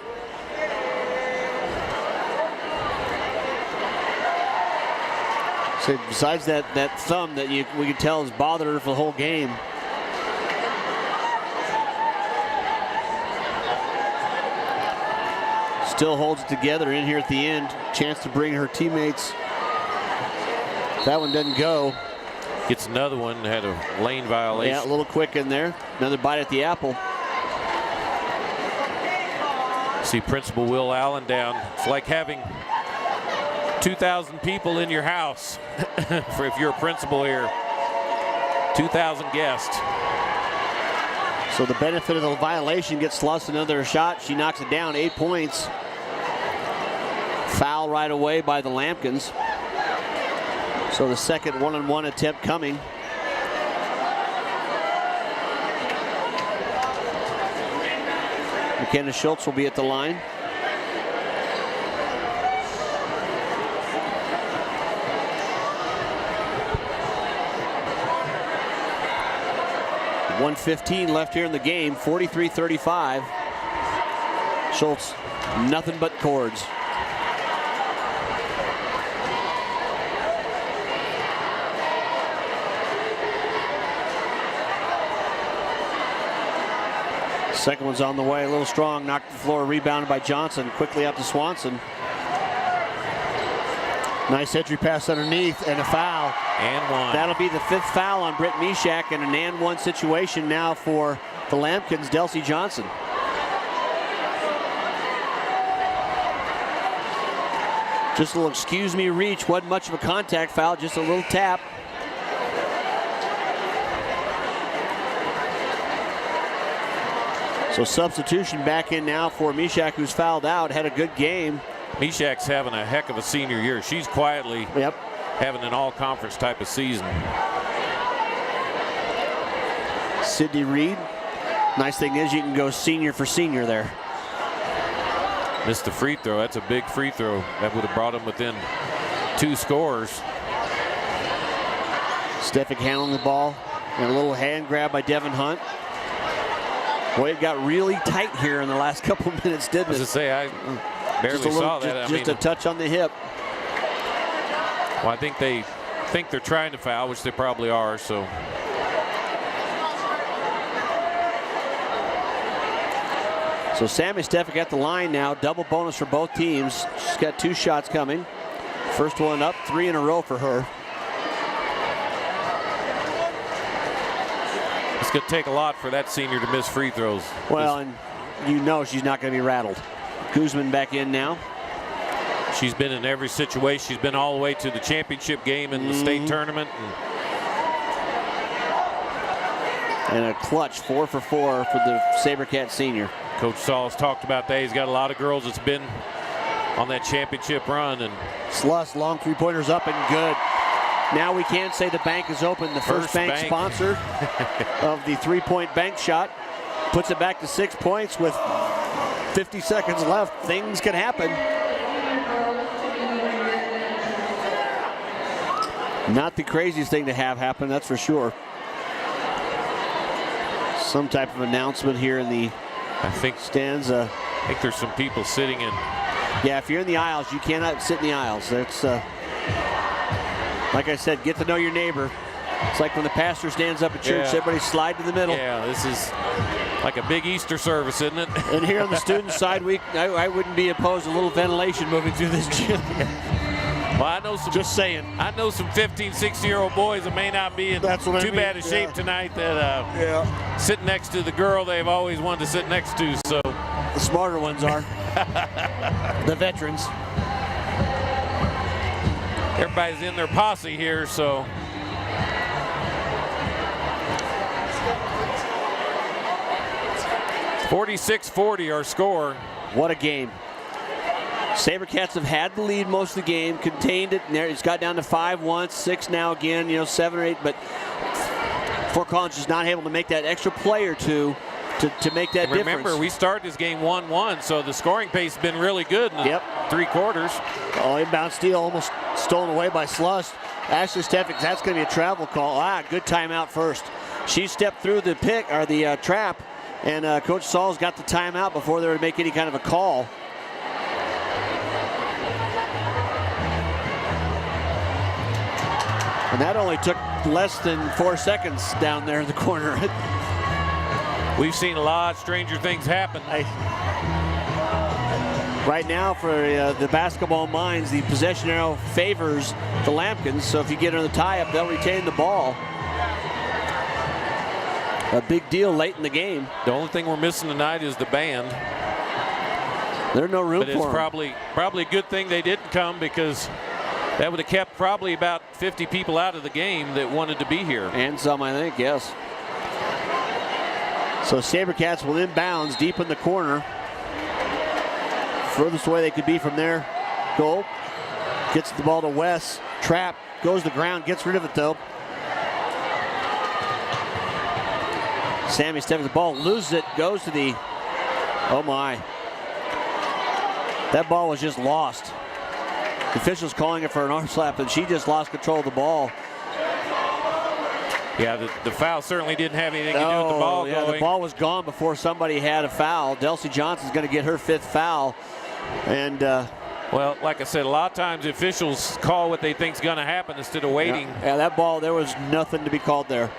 So besides that thumb that we can tell has bothered her for the whole game. Still holds it together in here at the end. Chance to bring her teammates. That one doesn't go. Gets another one, had a lane violation. Yeah, a little quick in there. Another bite at the apple. See Principal Will Allen down. It's like having 2,000 people in your house for if you're a principal here. 2,000 guests. So the benefit of the violation gets Sluss another shot. She knocks it down, 8 points. Foul right away by the Lambkins. So the second one-on-one attempt coming. McKenna Schultz will be at the line. .115 left here in the game, 43-35. Schultz, nothing but cords. Second one's on the way, a little strong, knocked to the floor, rebounded by Johnson, quickly up to Swanson. Nice entry pass underneath and a foul. And one. That'll be the 5th foul on Britt Mishak and an and one situation now for the Lambkins, Delcy Johnson. Just a little excuse me reach, wasn't much of a contact foul, just a little tap. So substitution back in now for Mishak, who's fouled out, had a good game. Mishak's having a heck of a senior year. She's quietly having an all-conference type of season. Sydney Reed. Nice thing is you can go senior for senior there. Missed the free throw. That's a big free throw. That would have brought him within 2 scores. Stefik handling the ball. And a little hand grab by Devin Hunt. Boy, it got really tight here in the last couple of minutes, didn't it? I was to say, I barely saw that. Just a touch on the hip. Well, I think they think they're trying to foul, which they probably are, so. So Sammy Stefik at the line now, double bonus for both teams. She's got 2 shots coming. First one up, 3 in a row for her. It's going to take a lot for that senior to miss free throws. Well, and you know she's not going to be rattled. Guzman back in now. She's been in every situation. She's been all the way to the championship game in the state tournament. And a clutch 4 for 4 for the SaberCats senior. Coach Saul's talked about that. He's got a lot of girls that's been on that championship run. And Sluss, long 3-pointers up and good. Now we can say the bank is open. The first bank sponsor of the 3-point bank shot puts it back to 6 points with 50 seconds left. Things can happen. Not the craziest thing to have happen, that's for sure. Some type of announcement here in the stands. I think there's some people sitting in. Yeah, if you're in the aisles, you cannot sit in the aisles. That's like I said, get to know your neighbor. It's like when the pastor stands up at church, everybody slide to the middle. Yeah, this is like a big Easter service, isn't it? And here on the student side, I wouldn't be opposed to a little ventilation moving through this gym. Well, I know some. Just saying. I know some 15, 16-year-old boys that may not be in too bad a shape tonight. That sitting next to the girl they've always wanted to sit next to. So the smarter ones are the veterans. Everybody's in their posse here, so. .46-40 our score. What a game. SaberCats have had the lead most of the game, contained it, and it's got down to 5 once, 6 now again, 7 or 8, but Fort Collins is not able to make that extra play or two to make that difference. Remember, we started this game 1-1, so the scoring pace has been really good in the 3 quarters. Oh, inbound steal almost stolen away by Sluss. Ashley Stefik, that's going to be a travel call. Good timeout first. She stepped through the trap, and Coach Saul's got the timeout before they would make any kind of a call. And that only took less than 4 seconds down there in the corner. We've seen a lot of stranger things happen. Right now, for the basketball minds, the possession arrow favors the Lambkins. So if you get on the tie-up, they'll retain the ball. A big deal late in the game. The only thing we're missing tonight is the band. There's no room for them. But it's probably a good thing they didn't come, because that would have kept probably about 50 people out of the game that wanted to be here. And some, I think, yes. So SaberCats will inbounds deep in the corner. Furthest away they could be from their goal. Gets the ball to Wes. Trap. Goes to the ground. Gets rid of it though. Sammy steps the ball. Loses it. Goes to the... Oh my. That ball was just lost. The official's calling it for an arm slap, and she just lost control of the ball. Yeah, the foul certainly didn't have anything to do with the ball going. The ball was gone before somebody had a foul. Delcy Johnson's going to get her 5th foul. And well, like I said, a lot of times the officials call what they think's going to happen instead of waiting. Yeah, that ball, there was nothing to be called there.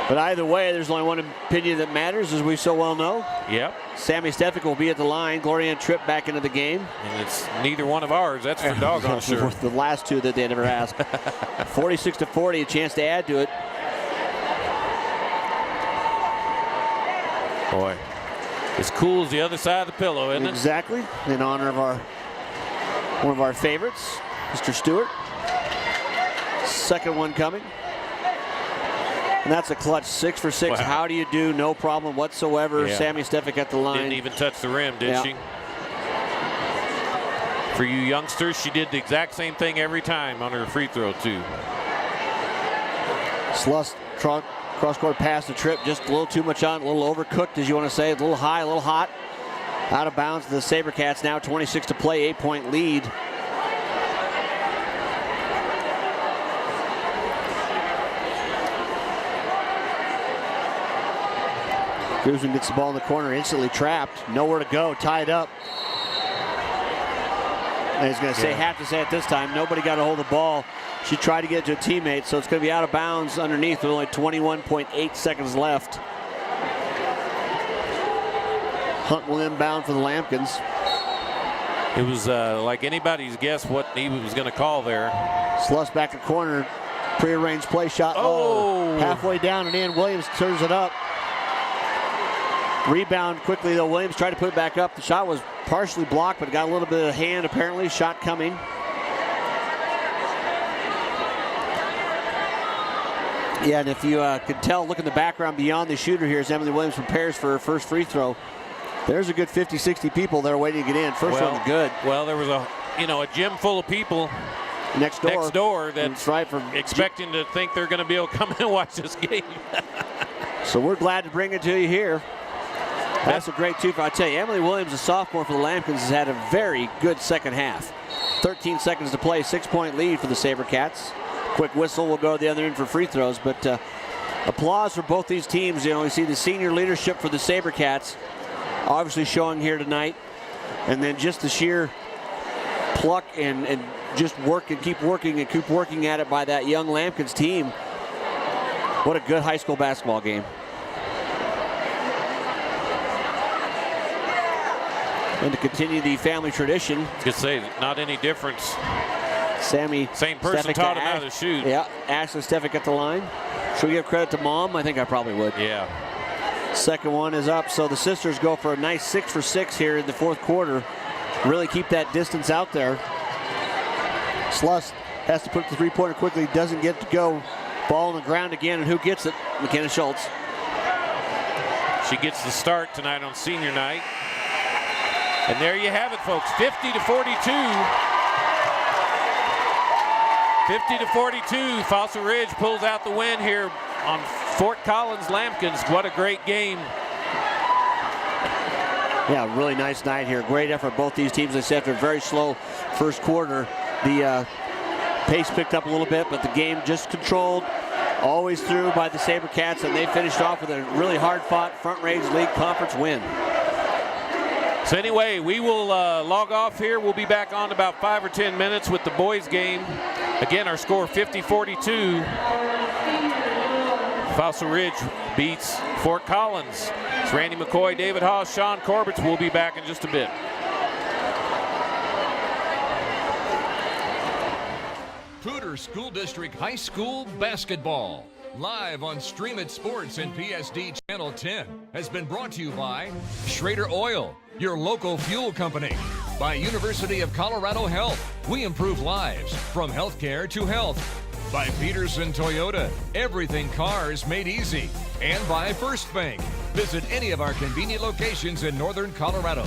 But either way, there's only one opinion that matters, as we so well know. Yep. Sammy Stefik will be at the line. Glorianne Tripp back into the game. And it's neither one of ours. That's for doggone sure. The last two that they never asked. 46-40, a chance to add to it. Boy, as cool as the other side of the pillow, isn't it? Exactly. In honor of one of our favorites, Mr. Stewart. Second one coming. And that's a clutch 6 for 6. Wow. How do you do? No problem whatsoever. Yeah. Sammy Stefik at the line. Didn't even touch the rim, did she? For you youngsters, she did the exact same thing every time on her free throw, too. Sluss cross-court pass to Tripp. Just a little too much on, a little overcooked, as you want to say. A little high, a little hot. Out of bounds to the SaberCats now. 26 to play, 8-point lead. Guzman gets the ball in the corner, instantly trapped. Nowhere to go, tied up. And he's going to have to say it this time. Nobody got a hold of the ball. She tried to get it to a teammate, so it's going to be out of bounds underneath with only 21.8 seconds left. Hunt will inbound for the Lambkins. It was like anybody's guess what he was going to call there. Sluss back in the corner. Prearranged play shot low. Halfway down and in. Williams turns it up. Rebound quickly though. Williams tried to put it back up. The shot was partially blocked, but got a little bit of hand apparently. Shot coming. Yeah, and if you could tell, look in the background beyond the shooter here as Emily Williams prepares for her first free throw. There's a good 50, 60 people there waiting to get in. First one's good. Well, there was a gym full of people next door that's right, expecting to think they're going to be able to come in and watch this game. So we're glad to bring it to you here. That's a great two. I tell you, Emily Williams, a sophomore for the Lambkins, has had a very good second half. 13 seconds to play, 6-point lead for the SaberCats. Quick whistle will go to the other end for free throws, but applause for both these teams. You know, we see the senior leadership for the SaberCats obviously showing here tonight, and then just the sheer pluck and just work and keep working at it by that young Lambkins team. What a good high school basketball game. And to continue the family tradition. I was going to say, not any difference. Sammy. Same person Stefik taught him how to shoot. Yeah, Ashley Stefik at the line. Should we give credit to Mom? I think I probably would. Yeah. Second one is up, so the sisters go for a nice 6 for 6 here in the fourth quarter. Really keep that distance out there. Sluss has to put the three-pointer quickly, doesn't get to go. Ball on the ground again, and who gets it? McKenna Schultz. She gets the start tonight on senior night. And there you have it, folks, 50-42. 50-42, Fossil Ridge pulls out the win here on Fort Collins Lambkins. What a great game. Yeah, really nice night here. Great effort both these teams. They said after a very slow first quarter, the pace picked up a little bit, but the game just controlled always through by the SaberCats, and they finished off with a really hard-fought Front Range League Conference win. So anyway, we will log off here. We'll be back on in about 5 or 10 minutes with the boys game. Again, our score 50-42. Fossil Ridge beats Fort Collins. It's Randy McCoy, David Haase, Sean Corbett. We'll be back in just a bit. Poudre School District High School Basketball, live on Stream It Sports and PSD Channel 10, has been brought to you by Schrader Oil, your local fuel company. By University of Colorado Health, we improve lives from healthcare to health. By Pedersen Toyota, everything cars made easy. And by First Bank. Visit any of our convenient locations in northern Colorado.